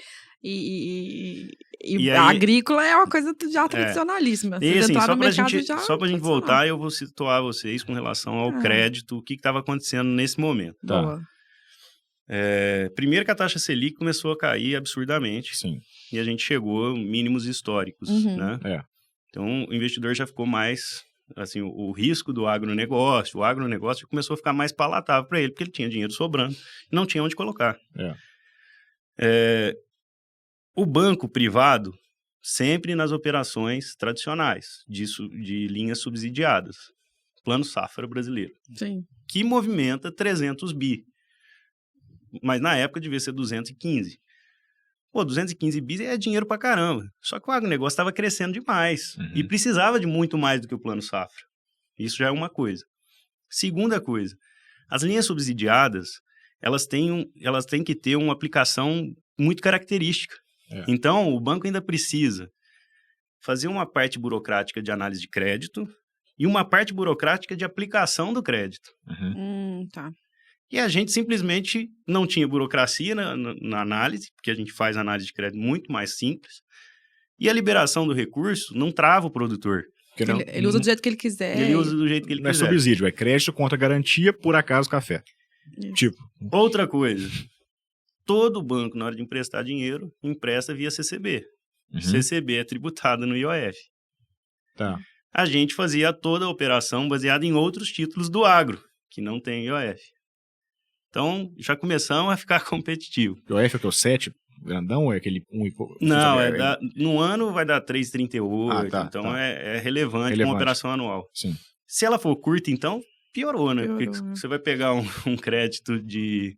aí, agrícola é uma coisa já tradicionalíssima. E assim, só pra gente voltar, eu vou situar vocês com relação ao crédito, o que estava acontecendo nesse momento. Tá. Primeiro que a taxa Selic começou a cair absurdamente. Sim. E a gente chegou a mínimos históricos, né? Então, o investidor já ficou mais... Assim, o risco do agronegócio, o agronegócio começou a ficar mais palatável para ele, porque ele tinha dinheiro sobrando e não tinha onde colocar. O banco privado, sempre nas operações tradicionais, de linhas subsidiadas. Plano Safra brasileiro. Sim. Que movimenta 300 bi. Mas na época devia ser 215. Pô, 215 bi é dinheiro pra caramba. Só que o agronegócio estava crescendo demais. E precisava de muito mais do que o Plano Safra. Isso já é uma coisa. Segunda coisa, as linhas subsidiadas, elas têm que ter uma aplicação muito característica. Então, o banco ainda precisa fazer uma parte burocrática de análise de crédito e uma parte burocrática de aplicação do crédito. Tá. E a gente simplesmente não tinha burocracia na análise, porque a gente faz análise de crédito muito mais simples. E a liberação do recurso não trava o produtor. Ele usa do jeito que ele quiser. Ele usa do jeito que ele quiser. Não é subsídio, é crédito contra garantia, por acaso, café. Isso. Tipo. Outra coisa. Todo banco, na hora de emprestar dinheiro, empresta via CCB. CCB é tributado no IOF. Tá. A gente fazia toda a operação baseada em outros títulos do agro, que não tem IOF. Então, já começamos a ficar competitivo. O IOF é o que? O 7? Grandão ou é aquele 1 e pouco? Não, no ano vai dar 3,38. Então, é relevante para uma operação anual. Sim. Se ela for curta, então, piorou, né? Porque você vai pegar um crédito de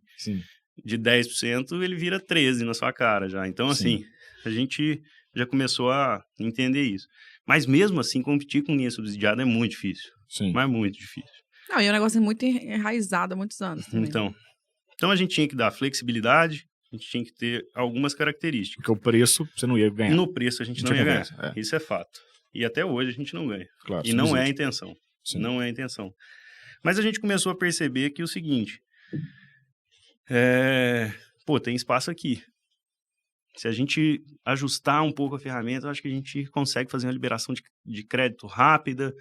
10%, ele vira 13% na sua cara já. Então, assim, a gente já começou a entender isso. Mas mesmo assim, competir com linha subsidiada é muito difícil. Sim. Mas muito difícil. Não, e é um negócio muito enraizado há muitos anos também. Então a gente tinha que dar flexibilidade, a gente tinha que ter algumas características. Porque o preço você não ia ganhar. No preço a gente não ia ganhar. Isso é fato. E até hoje a gente não ganha. Claro, e não é a intenção. Não é a intenção. Mas a gente começou a perceber que o seguinte... tem espaço aqui. Se a gente ajustar um pouco a ferramenta, eu acho que a gente consegue fazer uma liberação de crédito rápida,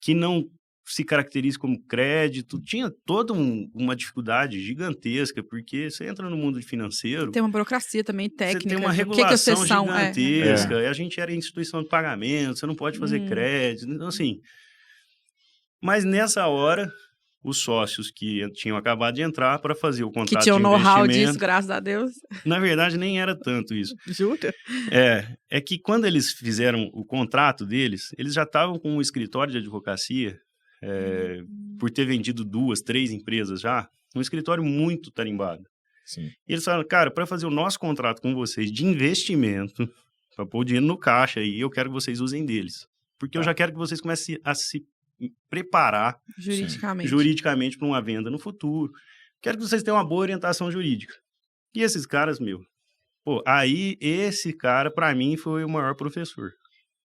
que não se caracteriza como crédito. Tinha toda uma dificuldade gigantesca, porque você entra no mundo financeiro... Tem uma burocracia também técnica. Você tem uma regulação gigantesca. E a gente era instituição de pagamento, você não pode fazer crédito. Então, assim... Mas nessa hora... Os sócios que tinham acabado de entrar para fazer o contrato de investimento... Que tinham know-how disso, graças a Deus. Na verdade, nem era tanto isso. Jura? É que quando eles fizeram o contrato deles, eles já estavam com um escritório de advocacia, por ter vendido 2, 3 empresas já, um escritório muito tarimbado. Sim. E eles falaram, cara, para fazer o nosso contrato com vocês de investimento, para pôr o dinheiro no caixa aí, eu quero que vocês usem deles. Porque eu já quero que vocês comecem a se preparar juridicamente para uma venda no futuro. Quero que vocês tenham uma boa orientação jurídica. E esses caras, pô, aí esse cara, pra mim, foi o maior professor.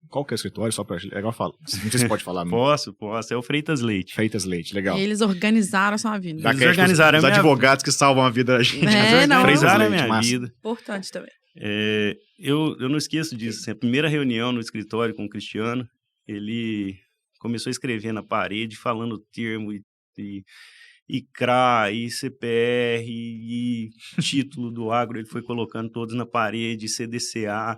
Qual que é o escritório? Só pra... É igual eu falo. Não sei se você pode falar. Posso. É o Freitas Leite. Freitas Leite, legal. E eles organizaram a sua vida. Eles organizaram os advogados que salvam a vida da gente. Organizaram a minha vida. Importante também. Eu não esqueço disso. Assim, a primeira reunião no escritório com o Cristiano, ele começou a escrever na parede, falando o termo e CRA, e CPR, e título do agro, ele foi colocando todos na parede, CDCA.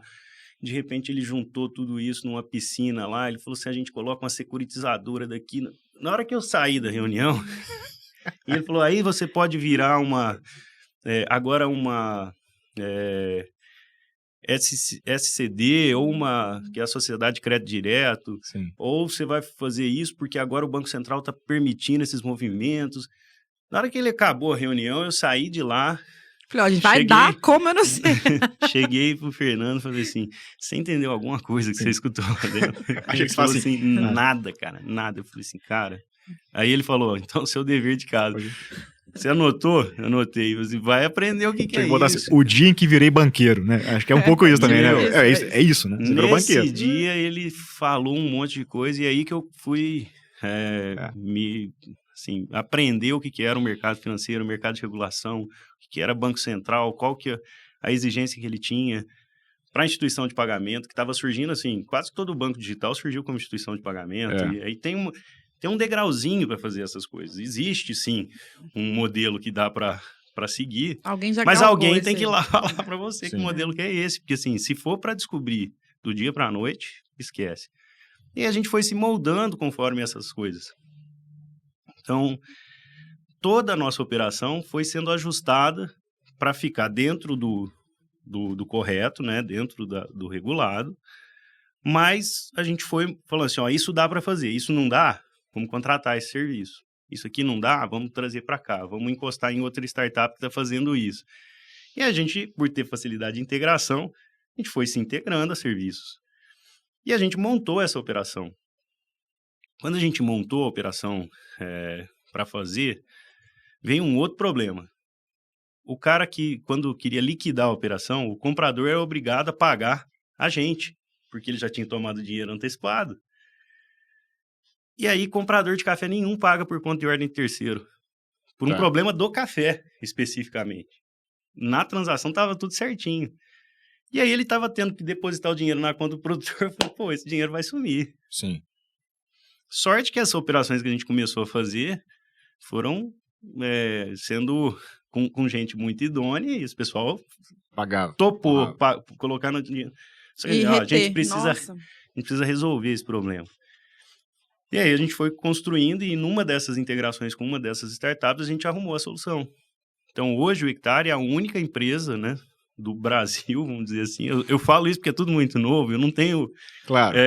De repente ele juntou tudo isso numa piscina lá, ele falou assim, a gente coloca uma securitizadora daqui. Na hora que eu saí da reunião, ele falou, aí você pode virar agora uma SCD, ou que é a Sociedade de Crédito Direto, Sim. Ou você vai fazer isso porque agora o Banco Central está permitindo esses movimentos. Na hora que ele acabou a reunião, eu saí de lá. Falei, ó, a gente vai dar como eu não sei. Cheguei pro Fernando e falei assim, você entendeu alguma coisa que você escutou lá dentro? Achei que você falou assim, nada, cara, nada. Eu falei assim, cara... Aí ele falou, então, seu dever de casa. Você anotou? Eu anotei. Você vai aprender o que é isso. Assim, o dia em que virei banqueiro, né? Acho que é um pouco isso também, né? É isso, né? Você virou banqueiro. Nesse dia, ele falou um monte de coisa e aí que eu fui aprender o que era o mercado financeiro, o mercado de regulação, o que era Banco Central, qual que a exigência que ele tinha para a instituição de pagamento, que estava surgindo assim, quase todo banco digital surgiu como instituição de pagamento. E aí tem um degrauzinho para fazer essas coisas. Existe, sim, um modelo que dá para seguir, mas alguém tem que ir lá falar para você que modelo que é esse. Porque, assim, se for para descobrir do dia para a noite, esquece. E a gente foi se moldando conforme essas coisas. Então, toda a nossa operação foi sendo ajustada para ficar dentro do correto, né? Dentro do regulado. Mas a gente foi falando assim, ó, isso dá para fazer, isso não dá, vamos contratar esse serviço. Isso aqui não dá, vamos trazer para cá, vamos encostar em outra startup que está fazendo isso. E a gente, por ter facilidade de integração, a gente foi se integrando a serviços. E a gente montou essa operação. Quando a gente montou a operação para fazer, veio um outro problema. O cara que, quando queria liquidar a operação, o comprador era obrigado a pagar a gente, porque ele já tinha tomado dinheiro antecipado. E aí, comprador de café nenhum paga por conta de ordem de terceiro. Por um problema do café, especificamente. Na transação estava tudo certinho. E aí ele estava tendo que depositar o dinheiro na conta do produtor. Falei, pô, esse dinheiro vai sumir. Sim. Sorte que essas operações que a gente começou a fazer foram sendo com gente muito idônea e esse pessoal topou colocar no dinheiro. Só que, a gente precisa resolver esse problema. E aí a gente foi construindo e numa dessas integrações com uma dessas startups a gente arrumou a solução. Então hoje o Hectare é a única empresa, né, do Brasil, vamos dizer assim. Eu falo isso porque é tudo muito novo, eu não tenho... Claro.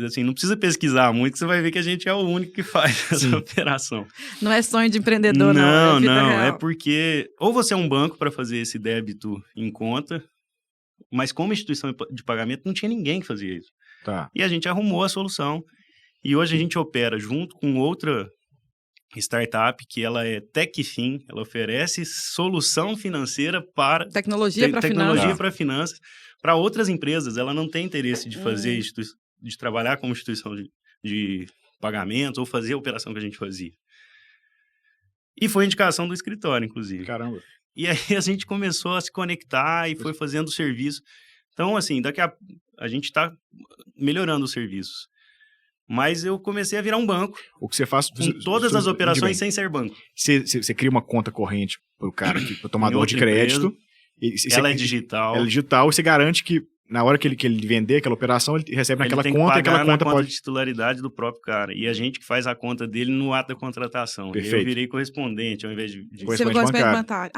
Assim, não precisa pesquisar muito, você vai ver que a gente é o único que faz essa operação. Não é sonho de empreendedor, não. É porque ou você é um banco para fazer esse débito em conta, mas como instituição de pagamento não tinha ninguém que fazia isso. Tá. E a gente arrumou a solução. E hoje a gente opera junto com outra startup que ela é TechFin, ela oferece solução financeira para... Tecnologia para finanças para outras empresas. Ela não tem interesse de fazer de trabalhar como instituição de pagamentos ou fazer a operação que a gente fazia. E foi indicação do escritório, inclusive. Caramba. E aí a gente começou a se conectar e foi fazendo o serviço. Então, assim, a gente está melhorando os serviços. Mas eu comecei a virar um banco. O que você faz... Com todas as operações sem ser banco. Você cria uma conta corrente para o cara, para o tomador de crédito. Ela é digital. Ela é digital e você garante que na hora que ele vender aquela operação, ele recebe naquela conta e aquela conta pode... de titularidade do próprio cara. E a gente que faz a conta dele no ato da contratação. Perfeito. Eu virei correspondente ao invés de... Correspondente bancário.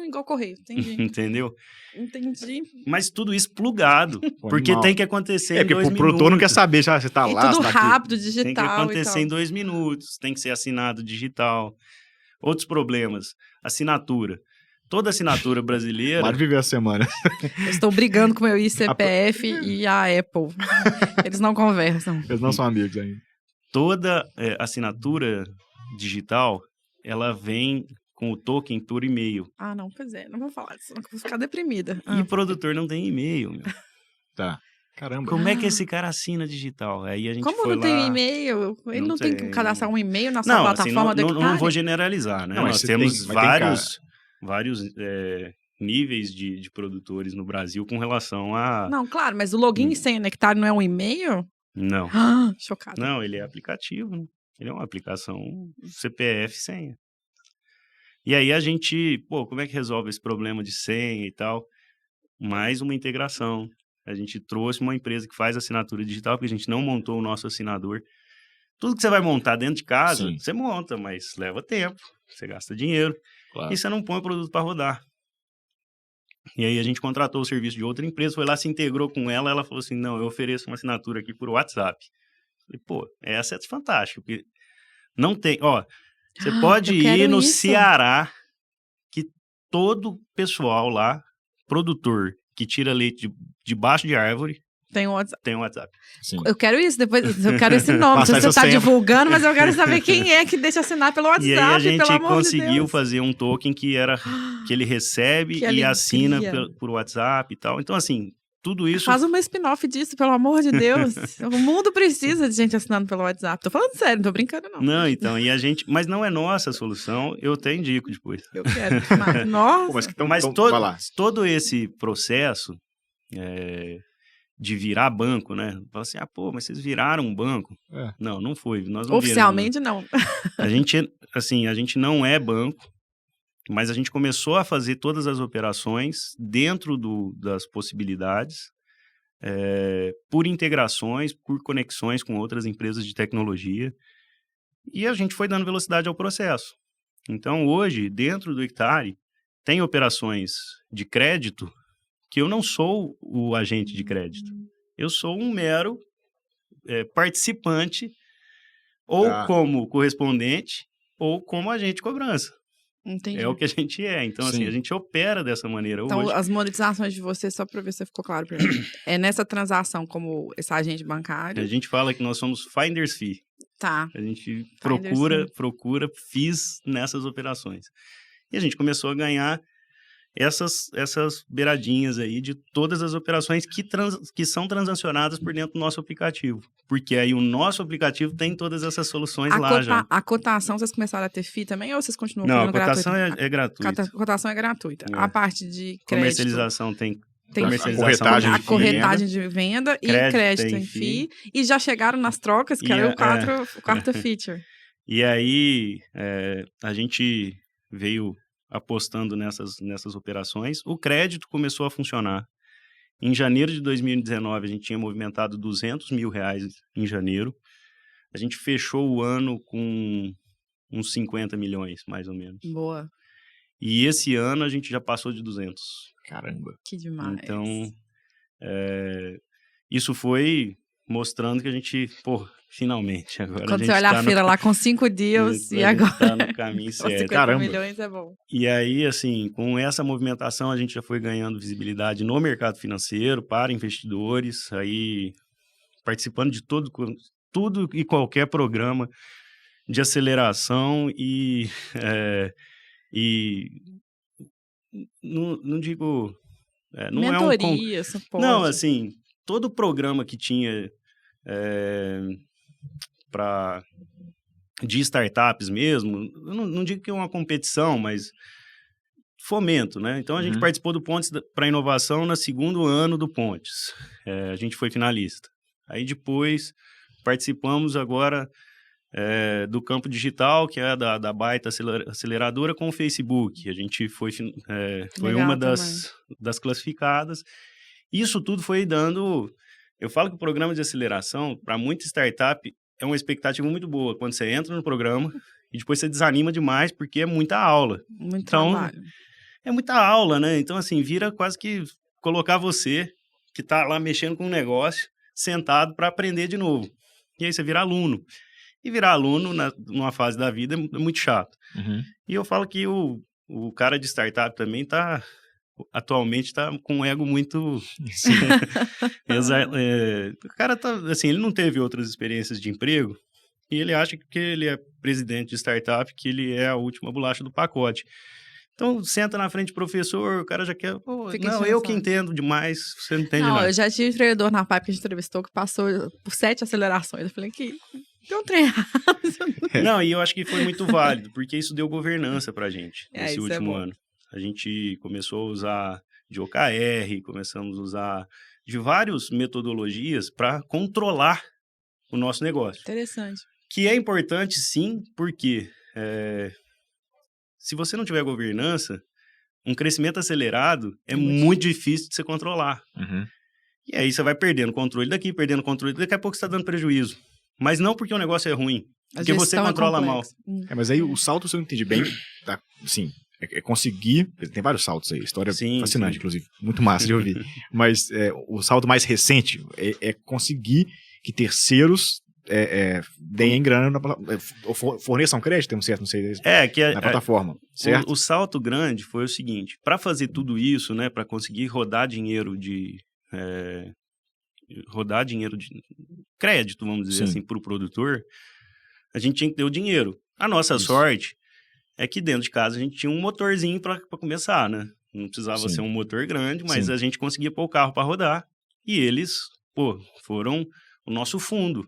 Igual correio, entendi. Entendeu? Entendi. Mas tudo isso plugado. Porque tem que acontecer em 2 minutos. Porque o produtor não quer saber se tá lá, tudo se tá rápido, aqui. digital. Tem que acontecer em 2 minutos. Tem que ser assinado digital. Outros problemas. Assinatura. Toda assinatura brasileira... Pode viver a semana. Eu estou brigando com o meu ICPF e a Apple. Eles não conversam. Eles não são amigos ainda. Toda assinatura digital, ela vem com o token por e-mail. Ah, não, pois é. Não vou falar disso, não, que eu vou ficar deprimida. E produtor não tem e-mail, meu. Tá. Caramba. Como é que esse cara assina digital? Aí a gente Como foi não lá... tem e-mail? Ele não tem que cadastrar um e-mail na sua Não, plataforma assim, do não vou generalizar, né? Não, mas Nós você temos tem- vários níveis de produtores no Brasil com relação a... Não, claro, mas o login e senha Nectar não é um e-mail? Não. Chocada. Não, ele é aplicativo, né? Ele é uma aplicação CPF senha. E aí a gente, como é que resolve esse problema de senha e tal? Mais uma integração. A gente trouxe uma empresa que faz assinatura digital, porque a gente não montou o nosso assinador. Tudo que você vai montar dentro de casa, Sim. você monta, mas leva tempo, você gasta dinheiro, Claro. e você não põe o produto para rodar. E aí a gente contratou o serviço de outra empresa, foi lá, se integrou com ela, ela falou assim, não, eu ofereço uma assinatura aqui por WhatsApp. Falei, essa é fantástica, porque não tem, você pode ir no Ceará, que todo pessoal lá, produtor, que tira leite debaixo de árvore, tem um WhatsApp. Tem um WhatsApp. Sim. Eu quero isso, depois eu quero esse nome. Se você está divulgando, mas eu quero saber quem é que deixa assinar pelo WhatsApp. E aí a gente pelo amor conseguiu de Deus. fazer um token que ele recebe e assina por WhatsApp e tal. Então, assim, tudo isso... Faz uma spin-off disso, pelo amor de Deus. O mundo precisa de gente assinando pelo WhatsApp. Tô falando sério, não tô brincando, não. Não, então, e a gente... Mas não é nossa a solução, eu até indico depois. Eu quero. Nossa. Mas todo esse processo... de virar banco, né? Fala assim, mas vocês viraram um banco? Não foi. Nós não oficialmente não. A gente não é banco, mas a gente começou a fazer todas as operações dentro das possibilidades, por integrações, por conexões com outras empresas de tecnologia, e a gente foi dando velocidade ao processo. Então, hoje, dentro do Hectare, tem operações de crédito que eu não sou o agente de crédito. Eu sou um mero participante, ou como correspondente, ou como agente de cobrança. Entendi. É o que a gente é. Então, assim, a gente opera dessa maneira então, hoje. As monetizações de você, só para ver se ficou claro para mim, é nessa transação como esse agente bancário? A gente fala que nós somos Finder's Fee. Tá. A gente procura FIIs nessas operações. E a gente começou a ganhar essas beiradinhas aí de todas as operações que são transacionadas por dentro do nosso aplicativo. Porque aí o nosso aplicativo tem todas essas soluções lá já. A cotação, vocês começaram a ter FII também ou vocês continuam fazendo gratuito? Não, a cotação é gratuita. A cotação é gratuita. A parte de crédito... Comercialização tem comercialização a corretagem de venda e crédito em FII. E já chegaram nas trocas, que era o quarto feature. E aí, a gente veio apostando nessas operações. O crédito começou a funcionar. Em janeiro de 2019, a gente tinha movimentado R$200 mil em janeiro. A gente fechou o ano com uns 50 milhões, mais ou menos. Boa. E esse ano a gente já passou de 200. Caramba. Que demais. Então, isso foi mostrando que a gente, finalmente, agora quando a gente você olha a feira lá com 5 deals e agora... tá no caminho certo. 50 milhões é bom. E aí, assim, com essa movimentação, a gente já foi ganhando visibilidade no mercado financeiro, para investidores, aí participando de tudo e qualquer programa de aceleração e não digo... não mentoria, suporte. Não, assim, todo programa que tinha de startups mesmo, eu não digo que é uma competição, mas fomento, né? Então, a gente participou do Pontes para Inovação no segundo ano do Pontes. A gente foi finalista. Aí, depois, participamos agora do campo digital, que é da Baita Aceleradora, com o Facebook. A gente foi uma das classificadas. Isso tudo foi dando... Eu falo que o programa de aceleração, para muita startup, é uma expectativa muito boa. Quando você entra no programa e depois você desanima demais, porque é muita aula. Muito trabalho. É muita aula, né? Então, assim, vira quase que colocar você, que está lá mexendo com um negócio, sentado para aprender de novo. E aí você vira aluno. E virar aluno, numa fase da vida, é muito chato. E eu falo que o cara de startup também atualmente está com um ego muito... o cara tá, assim, ele não teve outras experiências de emprego, e ele acha que ele é presidente de startup, que ele é a última bolacha do pacote. Então, senta na frente do professor, o cara já quer... não, eu que entendo demais, você não entende nada. Eu já tive treinador na PAP que a gente entrevistou que passou por 7 acelerações. Eu falei que deu um trem errado. Não, e eu acho que foi muito válido, porque isso deu governança pra gente nesse isso último ano. A gente começou a usar de OKR, começamos a usar de várias metodologias para controlar o nosso negócio. Interessante. Que é importante, sim, porque se você não tiver governança, um crescimento acelerado é muito difícil de você controlar. Uhum. E aí você vai perdendo controle daqui, perdendo controle, daqui a pouco você está dando prejuízo. Mas não porque o negócio é ruim, porque você controla mal. Mas aí o salto, se eu entendi bem, tá, assim, é conseguir... Tem vários saltos aí, história fascinante, inclusive. Muito massa de ouvir. Mas o salto mais recente é conseguir que terceiros deem grana, forneçam crédito, tem um certo, não sei, na plataforma, certo? O salto grande foi o seguinte, para fazer tudo isso, né, para conseguir rodar dinheiro de crédito, vamos dizer assim, para o produtor, a gente tinha que ter o dinheiro. A nossa sorte é que dentro de casa a gente tinha um motorzinho para começar, né? Não precisava ser um motor grande, mas a gente conseguia pôr o carro para rodar. E eles, foram o nosso fundo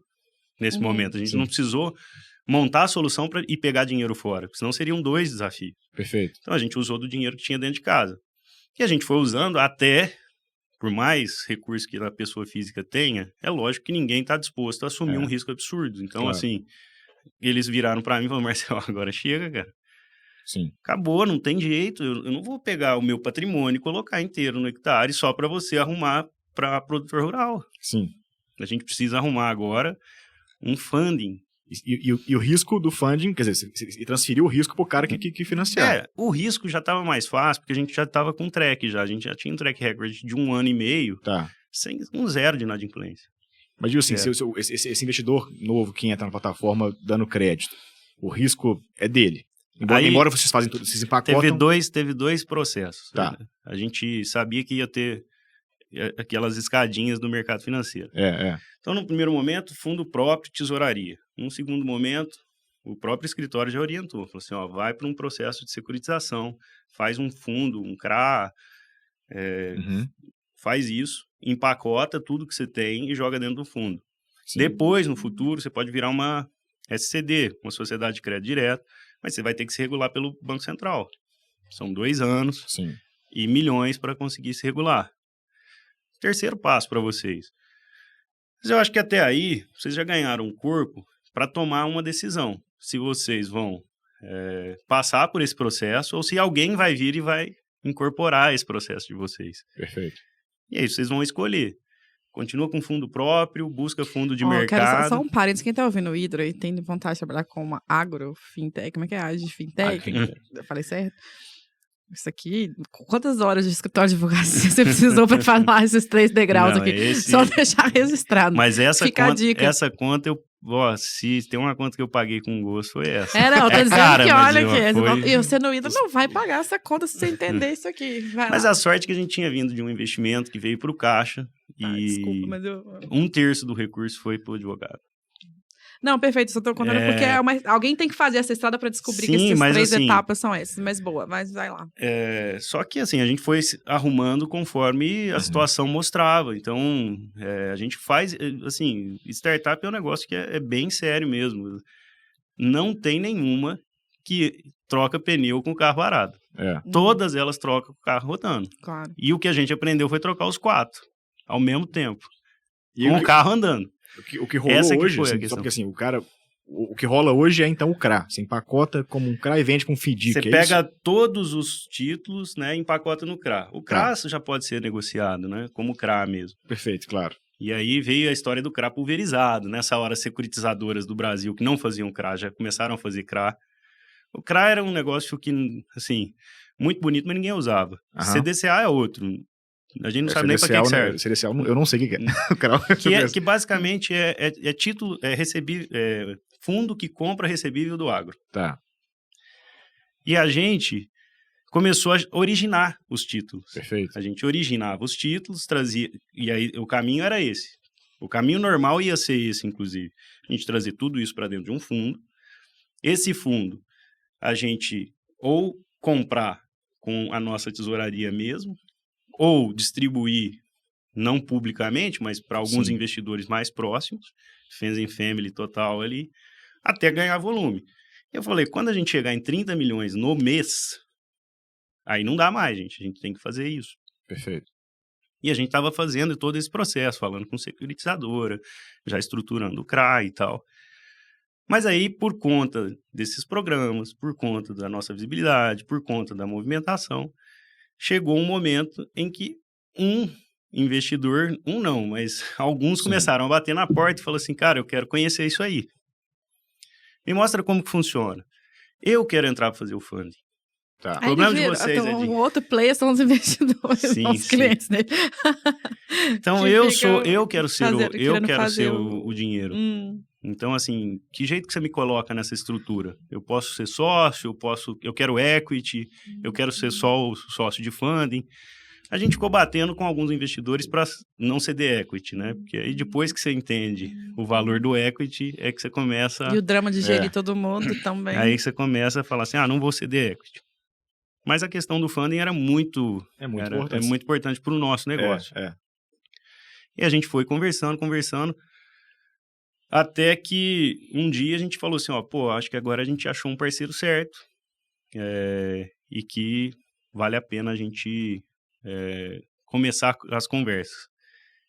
nesse momento. A gente não precisou montar a solução e pegar dinheiro fora, porque senão seriam 2 desafios. Perfeito. Então a gente usou do dinheiro que tinha dentro de casa. E a gente foi usando até, por mais recursos que a pessoa física tenha, é lógico que ninguém está disposto a assumir um risco absurdo. Então, assim, eles viraram para mim e falaram, Marcelo, agora chega, cara. Sim. Acabou, não tem jeito. Eu não vou pegar o meu patrimônio e colocar inteiro no hectare só para você arrumar para produtor rural. Sim. A gente precisa arrumar agora um funding. E o risco do funding, quer dizer, você transferiu o risco para o cara que financiar. O risco já estava mais fácil, porque a gente já estava com track já. A gente já tinha um track record de 1 ano e meio, sem um 0 de inadimplência. Mas digo assim, esse investidor novo que entra na plataforma dando crédito, o risco é dele. Embora vocês fazem tudo, vocês empacotam... Teve dois processos. Né? A gente sabia que ia ter aquelas escadinhas do mercado financeiro. Então, no primeiro momento, fundo próprio, tesouraria. No segundo momento, o próprio escritório já orientou. Falou assim, vai para um processo de securitização, faz um fundo, um CRA, faz isso, empacota tudo que você tem e joga dentro do fundo. Sim. Depois, no futuro, você pode virar uma SCD, uma sociedade de crédito direto, mas você vai ter que se regular pelo Banco Central. São 2 anos e milhões para conseguir se regular. Terceiro passo para vocês. Mas eu acho que até aí, vocês já ganharam um corpo para tomar uma decisão. Se vocês vão passar por esse processo ou se alguém vai vir e vai incorporar esse processo de vocês. Perfeito. E aí vocês vão escolher. Continua com fundo próprio, busca fundo de mercado. Quero só um parênteses. Quem tá ouvindo o Hidro e tem vontade de trabalhar com uma fintech, como é que é? Age de fintech? Eu falei certo? Isso aqui, quantas horas de escritório de advocacia você precisou para falar esses 3 degraus aqui? Só deixar registrado. Mas essa conta, se tem uma conta que eu paguei com gosto, foi essa. Eu tô dizendo que olha aqui. E você no Hidro não vai pagar essa conta se você entender isso aqui. Mas a sorte é que a gente tinha vindo de um investimento que veio para o caixa desculpa, mas 1/3 do recurso foi para o advogado. Não, perfeito, só tô contando porque alguém tem que fazer essa estrada para descobrir que essas 3 etapas são essas. Mas boa, mas vai lá. Só que assim, a gente foi arrumando conforme a situação mostrava. Então, a gente faz, assim, startup é um negócio que é bem sério mesmo. Não tem nenhuma que troca pneu com carro parado. Todas elas trocam com o carro rodando. Claro. E o que a gente aprendeu foi trocar os 4 ao mesmo tempo, com o carro andando. O que rolou hoje, só porque assim, o que rola hoje é então o CRA. Você empacota como um CRA e vende com FDIC. Você pega todos os títulos, né, e empacota no CRA. O CRA já pode ser negociado, né, como CRA mesmo. Perfeito, claro. E aí veio a história do CRA pulverizado. Nessa hora, as securitizadoras do Brasil que não faziam CRA já começaram a fazer CRA. O CRA era um negócio que, assim, muito bonito, mas ninguém usava. CDCA é outro. A gente não sabe nem para que serve. CDCA, eu não sei o que é. Que basicamente é título, fundo que compra recebível do agro. Tá. E a gente começou a originar os títulos. Perfeito. A gente originava os títulos, trazia... E aí o caminho era esse. O caminho normal ia ser esse, inclusive. A gente trazer tudo isso para dentro de um fundo. Esse fundo, a gente ou comprar com a nossa tesouraria mesmo, ou distribuir, não publicamente, mas para alguns investidores mais próximos, Friends and Family total ali, até ganhar volume. Eu falei, quando a gente chegar em 30 milhões no mês, aí não dá mais, gente. A gente tem que fazer isso. Perfeito. E a gente estava fazendo todo esse processo, falando com securitizadora, já estruturando o CRA e tal. Mas aí, por conta desses programas, por conta da nossa visibilidade, por conta da movimentação, chegou um momento em que um investidor, mas alguns começaram a bater na porta e falaram assim, cara, eu quero conhecer isso aí. Me mostra como que funciona. Eu quero entrar para fazer o funding. Tá. O problema de vocês então, é de... Um outro player são os investidores, Sim, os clientes dele. Então, Que eu quero ser fazer o dinheiro. Então, assim, que jeito que você me coloca nessa estrutura? Eu posso ser sócio, eu quero equity, eu quero ser só o sócio de funding. A gente ficou batendo com alguns investidores para não ceder equity, né? Porque aí depois que você entende o valor do equity, é que você começa... E o drama de gerir todo mundo também. Aí você começa a falar assim, não vou ceder equity. Mas a questão do funding era muito importante para o nosso negócio. E a gente foi conversando, até que um dia a gente falou assim, acho que agora a gente achou um parceiro certo e que vale a pena a gente começar as conversas.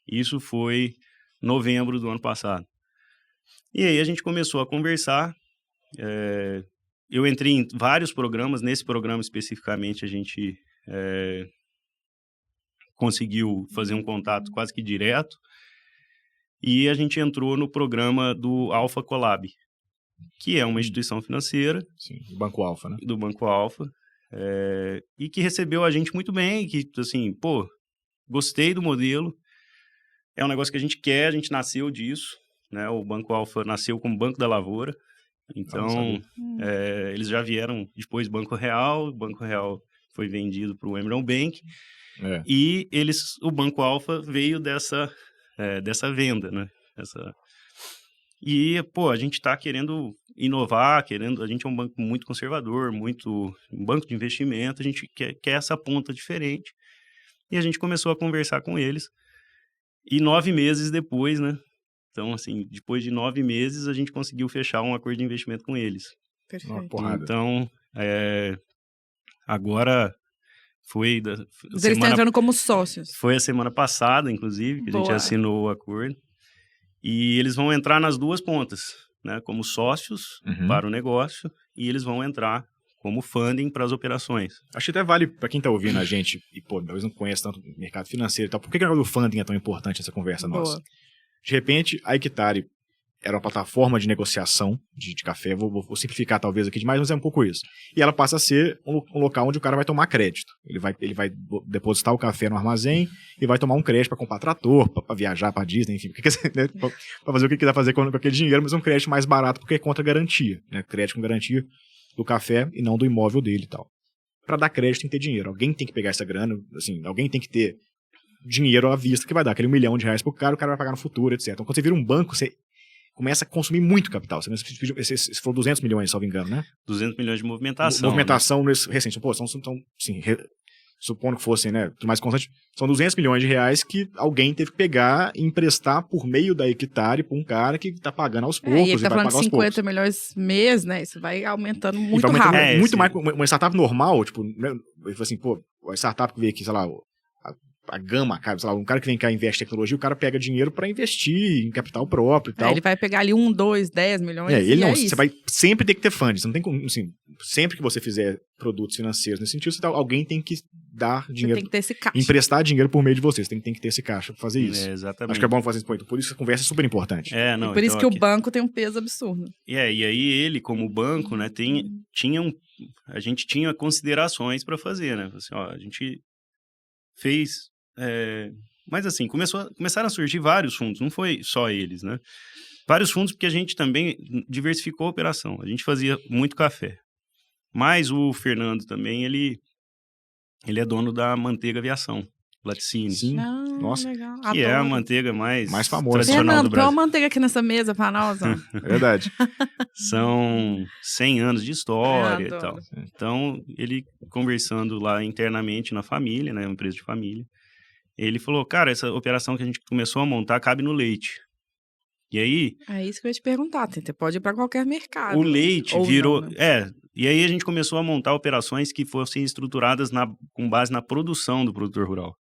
Isso foi novembro do ano passado. E aí a gente começou a conversar, eu entrei em vários programas, nesse programa especificamente a gente conseguiu fazer um contato quase que direto, e a gente entrou no programa do Alpha Collab, que é uma instituição financeira. Sim, do Banco Alpha, né? Do Banco Alpha, e que recebeu a gente muito bem, que assim, gostei do modelo, é um negócio que a gente quer, a gente nasceu disso, né? O Banco Alpha nasceu como Banco da Lavoura, então eles já vieram depois do Banco Real, o Banco Real foi vendido para o Emerald Bank, e o Banco Alpha veio dessa venda, né? E, a gente está querendo inovar, a gente é um banco muito conservador, um banco de investimento, a gente quer essa ponta diferente. E a gente começou a conversar com eles. E 9 meses depois, né? Então, assim, depois de 9 meses, a gente conseguiu fechar um acordo de investimento com eles. Perfeito. Uma porrada. Então, agora foi... Mas eles estão entrando como sócios. Foi a semana passada, inclusive, que a gente assinou o acordo. E eles vão entrar nas duas pontas, né? Como sócios para o negócio, e eles vão entrar como funding para as operações. Acho que até vale para quem está ouvindo a gente, e talvez não conhece tanto o mercado financeiro e tal, por que o negócio do funding é tão importante essa conversa nossa? De repente, a Equitare era uma plataforma de negociação de café, vou simplificar talvez aqui demais, mas é um pouco isso. E ela passa a ser um local onde o cara vai tomar crédito. Ele vai depositar o café no armazém e vai tomar um crédito para comprar trator, para viajar para Disney, enfim, né, para fazer o que quiser fazer com aquele dinheiro, mas é um crédito mais barato porque é contra garantia, né? Crédito com garantia do café e não do imóvel dele e tal. Para dar crédito tem que ter dinheiro. Alguém tem que pegar essa grana, assim, alguém tem que ter dinheiro à vista que vai dar aquele R$1 milhão pro cara, o cara vai pagar no futuro, etc. Então, quando você vira um banco, você começa a consumir muito capital. Você falou 200 milhões, salvo engano, né? 200 milhões de movimentação. Movimentação, né? Recente. Supondo que fossem, né, mais constante, são 200 milhões de reais que alguém teve que pegar e emprestar por meio da Equitare para um cara que está pagando aos poucos. E ele está falando de 50 milhões mês, né? Isso vai aumentando muito rápido. Muito mais. Uma startup normal, tipo, né, eu falei assim, a startup que veio aqui, sei lá, a Gama, sei lá, um cara que vem cá e investe em tecnologia, o cara pega dinheiro para investir em capital próprio e tal. Ele vai pegar ali 1, 2, 10 milhões. Você vai sempre ter que ter funding. Você não tem como, assim, sempre que você fizer produtos financeiros nesse sentido, alguém tem que dar dinheiro. Tem que ter esse caixa. Emprestar dinheiro por meio de vocês. Tem que ter esse caixa para fazer isso. Exatamente. Acho que é bom fazer isso. Então, por isso a conversa é super importante. E por isso que o banco tem um peso absurdo. E aí ele, como banco, né, a gente tinha considerações para fazer, né? Assim, a gente fez... mas assim, começaram a surgir vários fundos, não foi só eles, né? Vários fundos porque a gente também diversificou a operação. A gente fazia muito café. Mas o Fernando também, ele é dono da Manteiga Aviação, Laticínios. Sim. Nossa. Legal. que é a manteiga mais famosa. tradicional Fernando, do põe uma Brasil. manteiga aqui nessa mesa pra nós, ó. Verdade. São 100 anos de história e tal. Adoro. Então, ele conversando lá internamente na família, né, uma empresa de família, ele falou, cara, essa operação que a gente começou a montar cabe no leite. E aí, É isso que eu ia te perguntar. Você pode ir pra qualquer mercado. o leite Ou virou... não, né? E aí a gente começou a montar operações que fossem estruturadas com base na produção do produtor rural.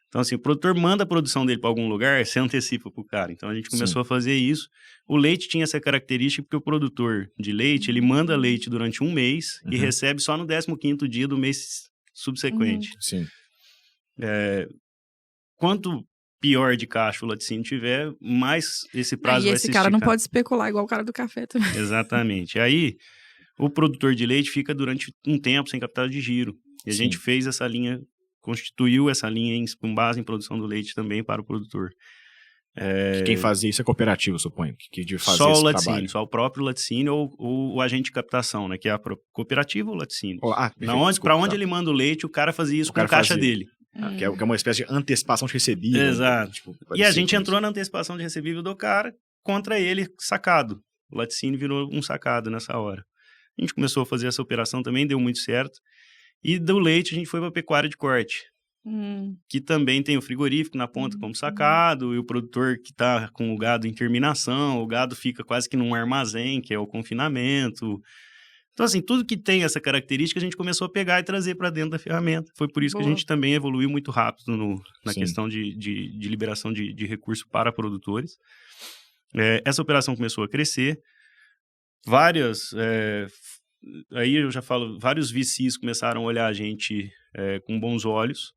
Então, assim, o produtor manda a produção dele para algum lugar, você antecipa para o cara. Então, a gente começou a fazer isso. O leite tinha essa característica porque o produtor de leite, ele manda leite durante um mês e recebe só no 15º dia do mês subsequente. Sim. Quanto pior de caixa o laticínio tiver, mais esse prazo E vai esse se cara não esticar. pode especular igual o cara do café também. Exatamente. Aí, o produtor de leite fica durante um tempo sem capital de giro. E a gente fez essa linha, constituiu essa linha com base em produção do leite também para o produtor. Quem fazia isso é cooperativa, eu suponho. Que de fazer Só esse o laticínio, trabalho. só o próprio laticínio ou o agente de captação, né? Que é a cooperativa ou o laticínio. Para onde ele manda o leite, o cara fazia isso com a caixa dele. Que é uma espécie de antecipação de recebível. Exato. Tipo, E a gente entrou na antecipação de recebível do cara contra ele sacado. O laticínio virou um sacado nessa hora. A gente começou a fazer essa operação também, deu muito certo. E do leite a gente foi para a pecuária de corte. Que também tem o frigorífico na ponta como sacado, e o produtor que está com o gado em terminação, o gado fica quase que num armazém, que é o confinamento. Então, assim, tudo que tem essa característica, a gente começou a pegar e trazer para dentro da ferramenta. Foi por isso que a gente também evoluiu muito rápido na questão de liberação de recurso para produtores. Essa operação começou a crescer. Aí eu já falo, vários VCs começaram a olhar a gente com bons olhos.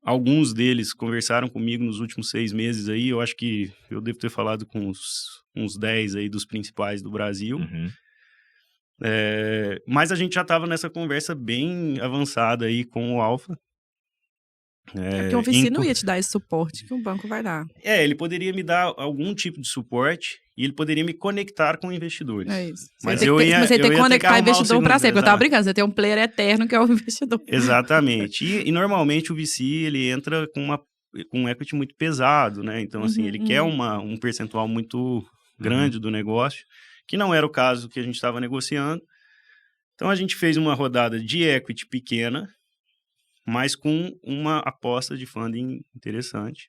Alguns deles conversaram comigo nos últimos 6 meses aí. Eu acho que eu devo ter falado com uns 10 aí dos principais do Brasil. Mas a gente já estava nessa conversa bem avançada aí com o Alfa. Porque o VC não ia te dar esse suporte que o banco vai dar. Ele poderia me dar algum tipo de suporte e ele poderia me conectar com investidores. É isso. Mas você tem que conectar investidor para sempre. Eu tava brincando, você tem um player eterno que é o investidor. Exatamente. E normalmente o VC, ele entra com um equity muito pesado, né? Então, assim, ele quer um percentual muito grande do negócio, que não era o caso que a gente estava negociando. Então, a gente fez uma rodada de equity pequena, mas com uma aposta de funding interessante.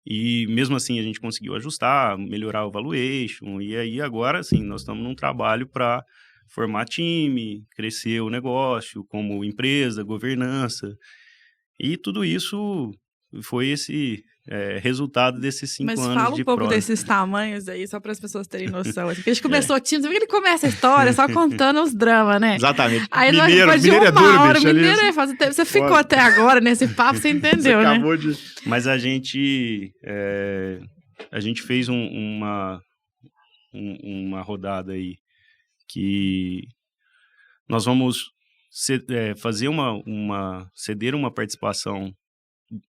E mesmo assim a gente conseguiu ajustar, melhorar o valuation, e aí agora sim, nós estamos num trabalho para formar time, crescer o negócio como empresa, governança, e tudo isso foi esse resultado desses 5 anos de Mas fala um pouco desses tamanhos aí, só para as pessoas terem noção. Porque a gente começou tímido, porque ele começa a história só contando os dramas, né? Exatamente. Aí Mineiro depois de uma é duro, hora, bicho. Mineiro é fácil. Você ficou até agora nesse papo, você entendeu, né? Acabou de... Mas a gente fez uma rodada aí que nós vamos fazer ceder uma participação,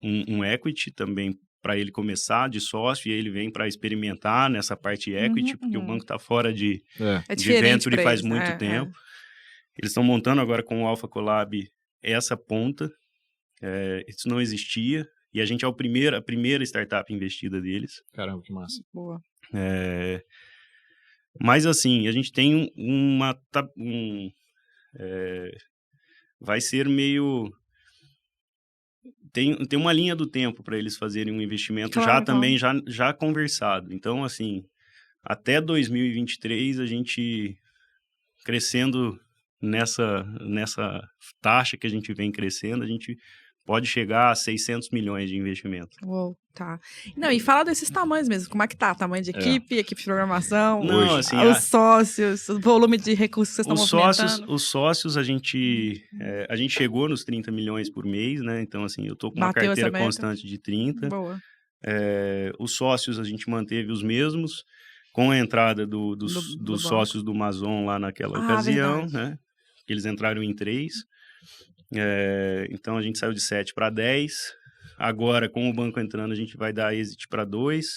um equity também para ele começar de sócio, e ele vem para experimentar nessa parte equity, porque o banco está fora de venture faz muito tempo. Eles estão montando agora com o Alpha Collab essa ponta. Isso não existia, e a gente é a primeira startup investida deles. Caramba, que massa. Boa. Mas assim, a gente tem vai ser meio... Tem uma linha do tempo para eles fazerem um investimento já conversado. Então, assim, até 2023, a gente crescendo nessa taxa que a gente vem crescendo, a gente pode chegar a 600 milhões de investimento. Uou, tá. Não, e fala desses tamanhos mesmo. Como é que tá? Tamanho de equipe de programação, os sócios, o volume de recursos que vocês estão movimentando. Os sócios, a gente chegou nos 30 milhões por mês, né? Então, assim, eu tô com uma carteira constante de 30. Boa. Os sócios, a gente manteve os mesmos, com a entrada dos sócios do Mazon lá naquela ocasião, né? Eles entraram em 3. Então, a gente saiu de 7 para 10. Agora, com o banco entrando, a gente vai dar exit para 2.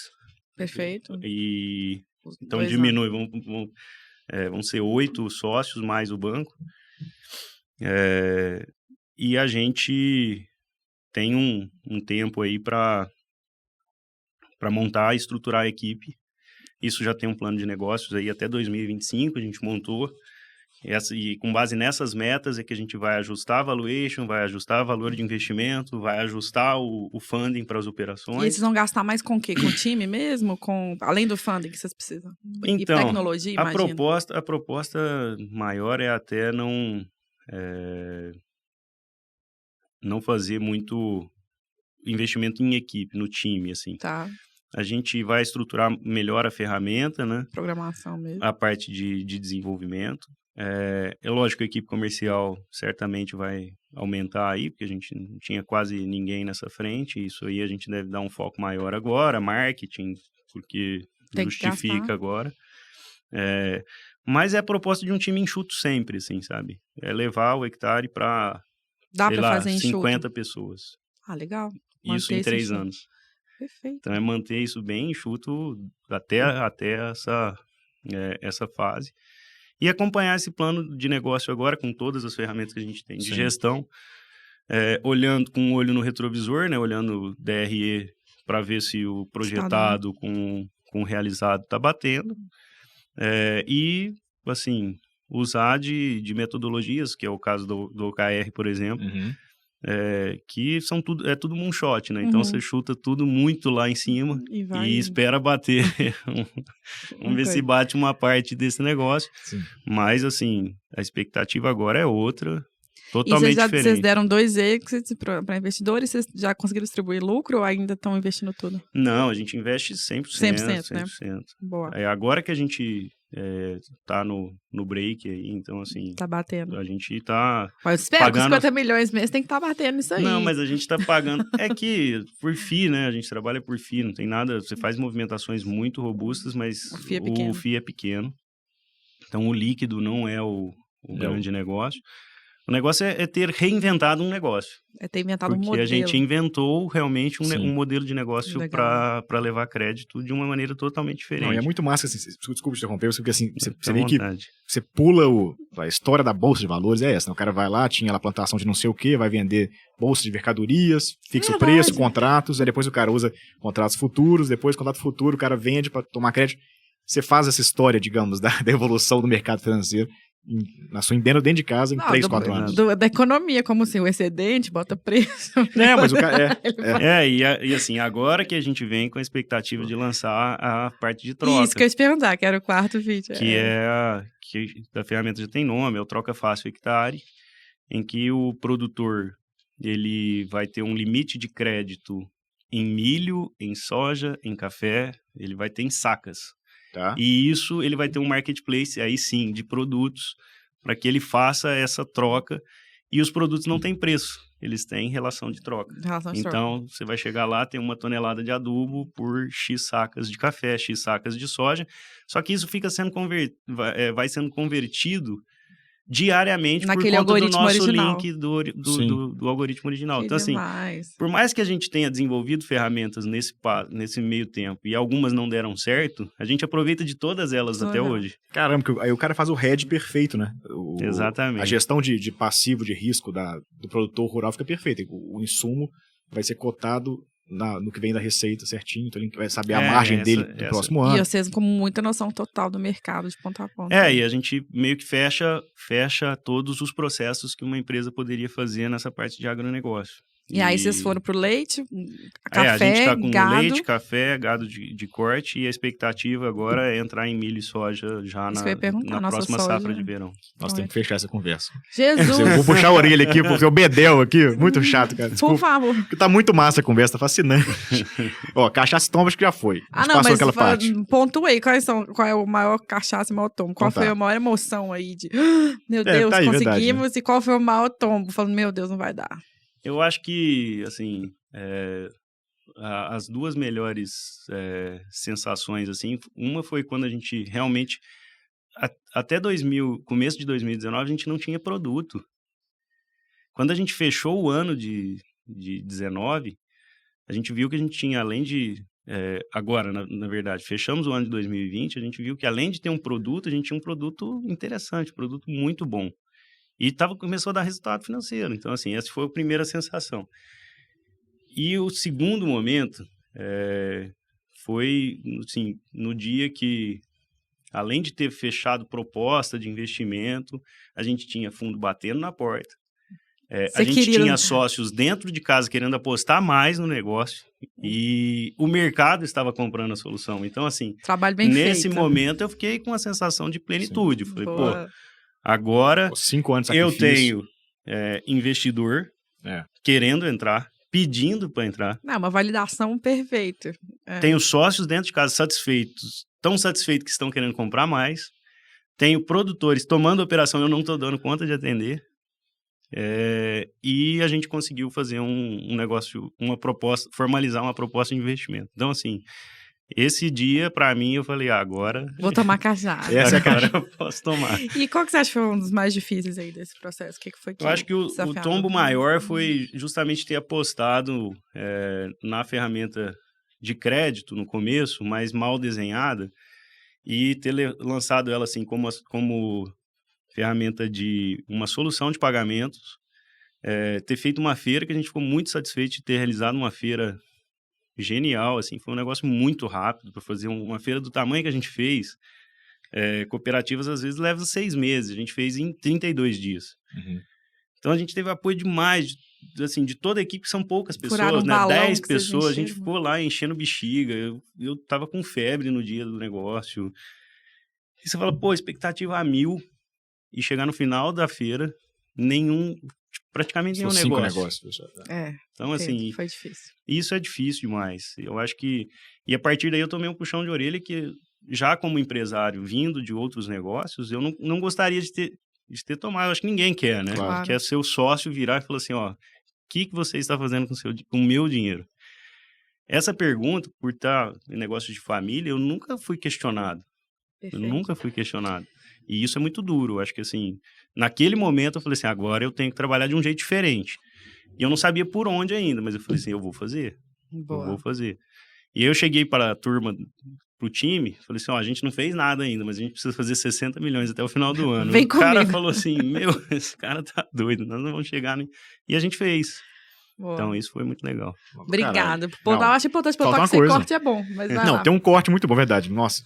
Perfeito. Então, diminui. Vão ser 8 sócios mais o banco. E a gente tem um tempo aí para montar e estruturar a equipe. Isso já tem um plano de negócios aí até 2025, a gente montou. E com base nessas metas é que a gente vai ajustar a valuation, vai ajustar o valor de investimento, vai ajustar o funding para as operações. E vocês vão gastar mais com o quê? Com o time mesmo? Além do funding que vocês precisam? Então, e tecnologia, imagino. A proposta maior é até não fazer muito investimento em equipe, no time, assim. Tá. A gente vai estruturar melhor a ferramenta, né? Programação mesmo. A parte de desenvolvimento. É lógico que a equipe comercial certamente vai aumentar aí, porque a gente não tinha quase ninguém nessa frente. Isso aí a gente deve dar um foco maior agora. Marketing, porque justifica agora. Mas é a proposta de um time enxuto sempre, assim, sabe? É levar o Hectare para, sei lá, fazer 50 pessoas. Ah, legal. Isso em 3 anos. Perfeito. Então, é manter isso bem enxuto até essa fase. E acompanhar esse plano de negócio agora com todas as ferramentas que a gente tem de gestão. Olhando com um olho no retrovisor, né? Olhando o DRE para ver se o projetado com o realizado está batendo. E, assim, usar de metodologias, que é o caso do OKR, por exemplo, que é tudo moonshot, né? Então, você chuta tudo muito lá em cima e espera bater. Vamos ver se bate uma parte desse negócio. Sim. Mas, assim, a expectativa agora é outra, totalmente diferente. Vocês deram 2 exits para investidores? Vocês já conseguiram distribuir lucro ou ainda estão investindo tudo? Não, a gente investe 100%. 100%, né? Boa. Agora que a gente tá no break aí, então assim... Tá batendo. A gente tá mas eu espero pagando... que 50 milhões mês tem que estar batendo isso aí. Não, mas a gente tá pagando... É que por FII, né? A gente trabalha por FII, não tem nada... Você faz movimentações muito robustas, mas o FII é pequeno. Então o líquido não é o grande negócio. O negócio é ter reinventado um negócio. É ter inventado um modelo. Porque a gente inventou realmente um modelo de negócio para levar crédito de uma maneira totalmente diferente. Não, e é muito massa, assim, desculpa te interromper, porque assim, você vê que você pula a história da Bolsa de Valores, é essa, né? O cara vai lá, tinha lá plantação de não sei o quê, vai vender bolsa de mercadorias, fixa o preço, contratos, aí depois o cara usa contratos futuros, depois contrato futuro, o cara vende para tomar crédito. Você faz essa história, digamos, da evolução do mercado financeiro dentro de casa em 3, 4 anos. Da economia, como assim, o excedente, bota preço. Mas o cara... E assim, agora que a gente vem com a expectativa de lançar a parte de troca. Isso que eu ia te perguntar, que era o quarto vídeo. Que a ferramenta já tem nome, é o Troca Fácil Hectare, em que o produtor ele vai ter um limite de crédito em milho, em soja, em café, ele vai ter em sacas. Tá. E isso ele vai ter um marketplace, aí sim, de produtos, para que ele faça essa troca. E os produtos não têm preço, eles têm relação de troca. Então, você vai chegar lá, tem 1 tonelada de adubo por X sacas de café, X sacas de soja. Só que isso fica sendo vai sendo convertido diariamente naquele por conta do nosso original. link do algoritmo original. Que então, assim, por mais que a gente tenha desenvolvido ferramentas nesse meio tempo e algumas não deram certo, a gente aproveita de todas elas até hoje. Caramba, aí o cara faz o hedge perfeito, né? Exatamente. A gestão de passivo, de risco do produtor rural fica perfeita. O insumo vai ser cotado no que vem da receita certinho, então ele vai saber a margem dele do próximo ano. E vocês com muita noção total do mercado de ponta a ponta. E a gente meio que fecha todos os processos que uma empresa poderia fazer nessa parte de agronegócio. E aí vocês foram pro leite, café, a gente tá com gado. Leite, café, gado de corte, e a expectativa agora é entrar em milho e soja já na próxima safra de verão. Nós temos que fechar essa conversa. Jesus! Eu vou puxar a orelha aqui pro seu bedel aqui, muito chato, cara. Desculpa, por favor. Porque tá muito massa a conversa, tá fascinante. Cachaça e tomba acho que já foi. Passou aquela parte. Pontuei, qual é o maior cachaça e o maior tombo? Qual foi a maior emoção aí de, meu Deus, tá aí, conseguimos, verdade, né? E qual foi o maior tombo? Falando, meu Deus, não vai dar. Eu acho que, assim, as duas melhores sensações, assim, uma foi quando a gente realmente, até começo de 2019, a gente não tinha produto. Quando a gente fechou o ano de 19, a gente viu que a gente tinha, além de... agora, na verdade, fechamos o ano de 2020, a gente viu que além de ter um produto, a gente tinha um produto interessante, um produto muito bom. E começou a dar resultado financeiro. Então, assim, essa foi a primeira sensação. E o segundo momento foi, assim, no dia que, além de ter fechado proposta de investimento, a gente tinha fundo batendo na porta. A gente tinha sócios dentro de casa querendo apostar mais no negócio e o mercado estava comprando a solução. Então, assim, trabalho bem nesse feito. momento eu fiquei com a sensação de plenitude. Falei, Boa. pô, agora 5 anos de eu sacrifício. tenho investidor querendo entrar, pedindo para entrar. Não, uma validação perfeita. Tenho sócios dentro de casa satisfeitos, tão satisfeitos que estão querendo comprar mais. Tenho produtores tomando operação, eu não estou dando conta de atender. E a gente conseguiu fazer um negócio, uma proposta, formalizar uma proposta de investimento. Então, assim, esse dia, para mim, eu falei, agora... Vou tomar cajada. Essa é a cara, eu posso tomar. E qual que você acha que foi um dos mais difíceis aí desse processo? O que foi que eu acho que o tombo maior foi justamente ter apostado na ferramenta de crédito no começo, mas mal desenhada, e ter lançado ela assim como ferramenta de uma solução de pagamentos, ter feito uma feira que a gente ficou muito satisfeito de ter realizado uma feira genial, assim, foi um negócio muito rápido para fazer uma feira do tamanho que a gente fez. Cooperativas às vezes levam 6 meses, a gente fez em 32 dias. Uhum. Então a gente teve apoio demais, assim, de toda a equipe, que são poucas pessoas, né? Balão 10 que vocês pessoas, a gente encheram. ficou lá enchendo bexiga, eu tava com febre no dia do negócio. E você fala, pô, expectativa a 1000, e chegar no final da feira, praticamente nenhum São 5 negócio. negócios. Então, assim, foi difícil. isso é difícil demais. Eu acho que... E a partir daí eu tomei um puxão de orelha que, já como empresário, vindo de outros negócios, eu não gostaria de ter tomado. Eu acho que ninguém quer, né? Claro. Quer seu sócio virar e falar assim, ó, o que você está fazendo com o meu dinheiro? Essa pergunta, por estar em negócio de família, eu nunca fui questionado. Perfeito. Eu nunca fui questionado. E isso é muito duro. Eu acho que, assim, naquele momento eu falei assim, agora eu tenho que trabalhar de um jeito diferente. E eu não sabia por onde ainda, mas eu falei assim, eu vou fazer. Boa. Eu vou fazer. E aí eu cheguei para a turma, pro time, falei assim, ó, a gente não fez nada ainda, mas a gente precisa fazer 60 milhões até o final do ano. Vem o cara comigo. falou assim, esse cara tá doido, nós não vamos chegar nem... E a gente fez. Boa. Então isso foi muito legal. Obrigada. Não, Eu acho importante falta botar uma que coisa. esse corte é bom, mas vai Não, lá. tem um corte muito bom, verdade. Nossa.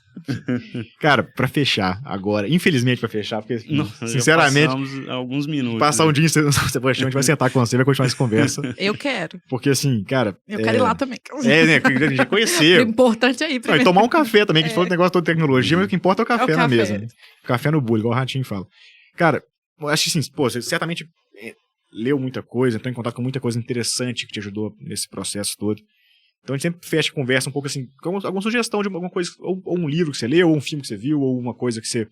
Cara, pra fechar agora, infelizmente pra fechar, porque, Nossa, sinceramente, já passamos alguns minutos. passar né? um dia em Sebastião, a gente vai sentar com você, vai continuar essa conversa. Eu quero. Porque, assim, cara... Eu quero ir lá também. né, a gente conhecer. O importante é ir Não, e primeiro. tomar um café também, que a gente falou do negócio todo de tecnologia, mas o que importa é o café É o na café. mesa. Né? Café no bule, igual o Ratinho fala. Cara, eu acho que assim, pô, você certamente leu muita coisa, entrou em contato com muita coisa interessante que te ajudou nesse processo todo. Então a gente sempre fecha a conversa um pouco assim, com alguma sugestão de alguma coisa, ou um livro que você leu, ou um filme que você viu, ou uma coisa que você...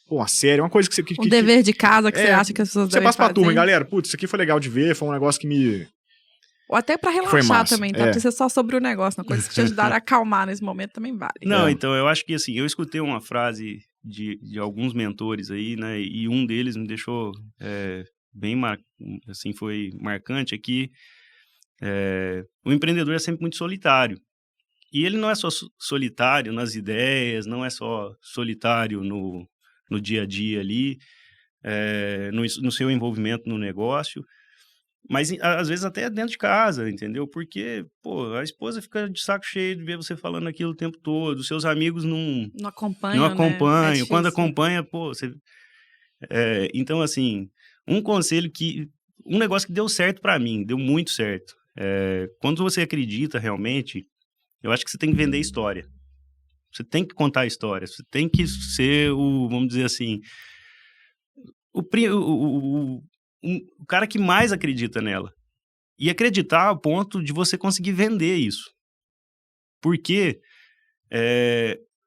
Pô, uma série, uma coisa que você... Um dever de casa que você acha que as pessoas Você devem passa pra fazer. turma, galera, putz, isso aqui foi legal de ver, foi um negócio que me... Ou até pra Foi relaxar massa, também, tá? é. Não precisa ser só sobre o negócio, uma coisa que te ajudar a acalmar nesse momento também vale. Não, então, eu acho que, assim, eu escutei uma frase de alguns mentores aí, né, e um deles me deixou bem, assim, foi marcante, é que o empreendedor é sempre muito solitário. E ele não é só solitário nas ideias, não é só solitário no dia a dia ali, no seu envolvimento no negócio, mas às vezes até dentro de casa, entendeu? Porque, pô, a esposa fica de saco cheio de ver você falando aquilo o tempo todo, os seus amigos não acompanham, acompanham. Né? Quando acompanha, pô, você... então, assim, um negócio que deu certo pra mim, deu muito certo. Quando você acredita realmente, eu acho que você tem que vender história. Você tem que contar a história. Você tem que ser vamos dizer assim, o cara que mais acredita nela. E acreditar ao ponto de você conseguir vender isso. Porque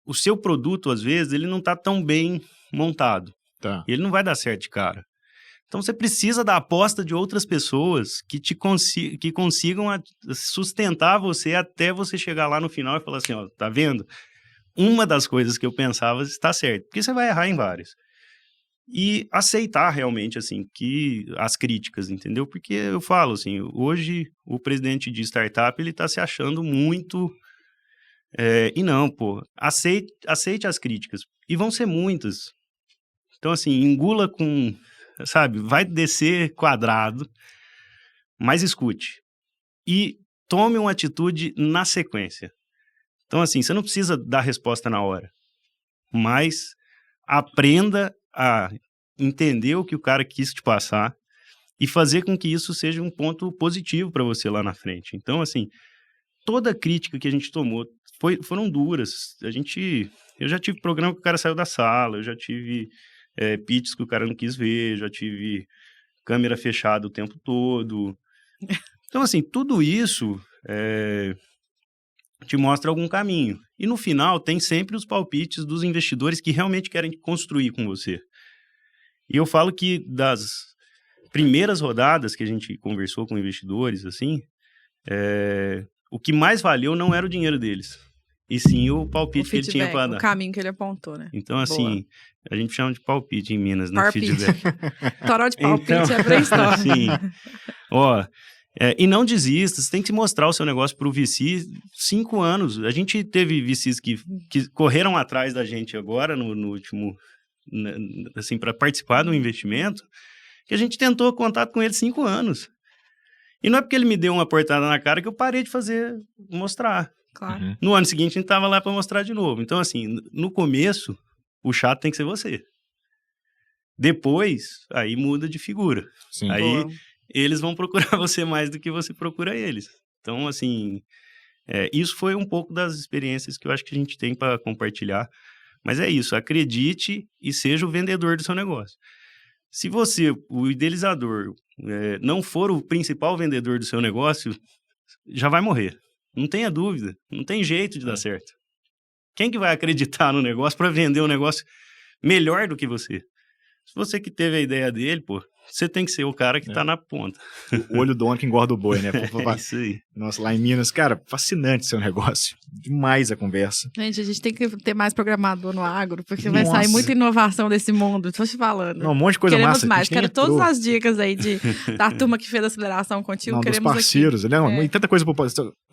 o seu produto, às vezes, ele não está tão bem montado. Tá. Ele não vai dar certo de cara. Então, você precisa da aposta de outras pessoas que que consigam sustentar você até você chegar lá no final e falar assim, ó, tá vendo? Uma das coisas que eu pensava está certo. Porque você vai errar em várias. E aceitar realmente, assim, que as críticas, entendeu? Porque eu falo, assim, hoje o presidente de startup, ele tá se achando muito... e não, pô, aceite as críticas. E vão ser muitas. Então, assim, engula com sabe? Vai descer quadrado, mas escute. E tome uma atitude na sequência. Então, assim, você não precisa dar resposta na hora, mas aprenda a entender o que o cara quis te passar e fazer com que isso seja um ponto positivo para você lá na frente. Então, assim, toda crítica que a gente tomou foram duras. Eu já tive programa que o cara saiu da sala, eu já tive pitches que o cara não quis ver, já tive câmera fechada o tempo todo. Então, assim, tudo isso te mostra algum caminho. E no final tem sempre os palpites dos investidores que realmente querem construir com você. E eu falo que das primeiras rodadas que a gente conversou com investidores, assim, o que mais valeu não era o dinheiro deles, e sim o palpite que ele tinha para dar. O caminho que ele apontou, né? Então, assim, a gente chama de palpite em Minas, né? Feedback. Toró de palpite é brainstorm. Sim. Ó, e não desista, você tem que mostrar o seu negócio para o VC 5 anos. A gente teve VCs que correram atrás da gente agora, no último, assim, para participar do investimento, que a gente tentou contato com ele 5 anos. E não é porque ele me deu uma portada na cara que eu parei de mostrar. Claro. Uhum. No ano seguinte, a gente tava lá para mostrar de novo. Então, assim, no começo, o chato tem que ser você. Depois, aí muda de figura. Sim. Aí eles vão procurar você mais do que você procura eles. Então, assim, isso foi um pouco das experiências que eu acho que a gente tem para compartilhar. Mas é isso, acredite e seja o vendedor do seu negócio. Se você, o idealizador, não for o principal vendedor do seu negócio, já vai morrer. Não tenha dúvida, não tem jeito de dar certo. Quem que vai acreditar no negócio para vender um negócio melhor do que você? Se você que teve a ideia dele, pô, você tem que ser o cara que tá na ponta. O olho do homem que engorda o boi, né? Isso aí. Nossa, lá em Minas, cara, fascinante seu negócio. Demais a conversa. Gente, a gente tem que ter mais programador no agro, porque vai sair muita inovação desse mundo, tô te falando. Não, um monte de coisa queremos massa. Mais. Quero todas as dicas aí da turma que fez a aceleração contigo. Não, queremos dos parceiros, aqui. Né? E tanta coisa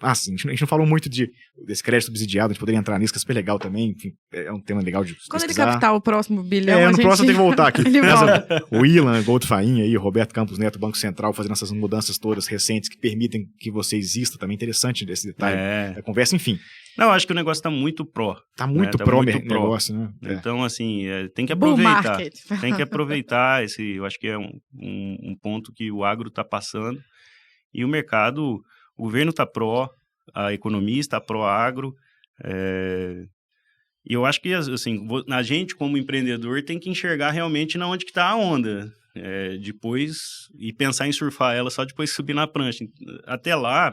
assim, a gente não falou muito desse crédito subsidiado, a gente poderia entrar nisso, que é super legal também. Enfim, é um tema legal de Quando pesquisar. ele captar o próximo bilhão, no próximo tem que voltar aqui. Ele volta. O Ilan, Gold Fainha aí, o Roberto Campos Neto, Banco Central, fazendo essas mudanças todas recentes que permitem que você exista. Também interessante esse detalhe da conversa, enfim. Não, eu acho que o negócio tá muito pró. Tá muito pró negócio, né? Então, assim, tem que aproveitar. Market. Tem que aproveitar eu acho que é um ponto que o agro tá passando. E o mercado, o governo tá pró, a economia está pró-agro. E eu acho que, assim, a gente como empreendedor tem que enxergar realmente na onde que tá a onda. Depois, e pensar em surfar ela só depois que subir na prancha. Até lá,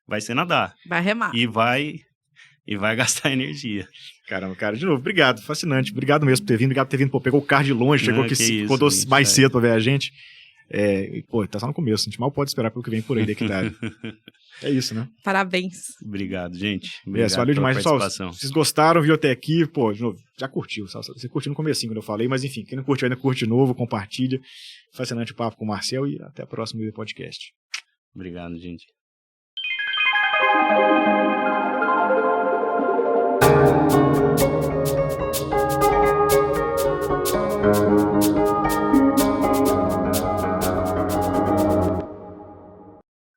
vai ser nadar. Vai remar. E vai gastar energia. Caramba, cara, de novo, obrigado, fascinante. Obrigado mesmo por ter vindo, obrigado por ter vindo. Pô, pegou o carro de longe, chegou aqui, rodou mais cedo pra ver a gente. Pô, tá só no começo, a gente mal pode esperar pelo que vem por aí da Equitário. É isso, né? Parabéns. Obrigado, gente. Obrigado valeu demais, pessoal. Participação. Vocês gostaram, viu até aqui, pô, de novo, já curtiu. Você curtiu no comecinho quando eu falei, mas enfim, quem não curtiu ainda, curte de novo, compartilha. Fascinante o papo com o Marcel e até a próxima podcast. Obrigado, gente.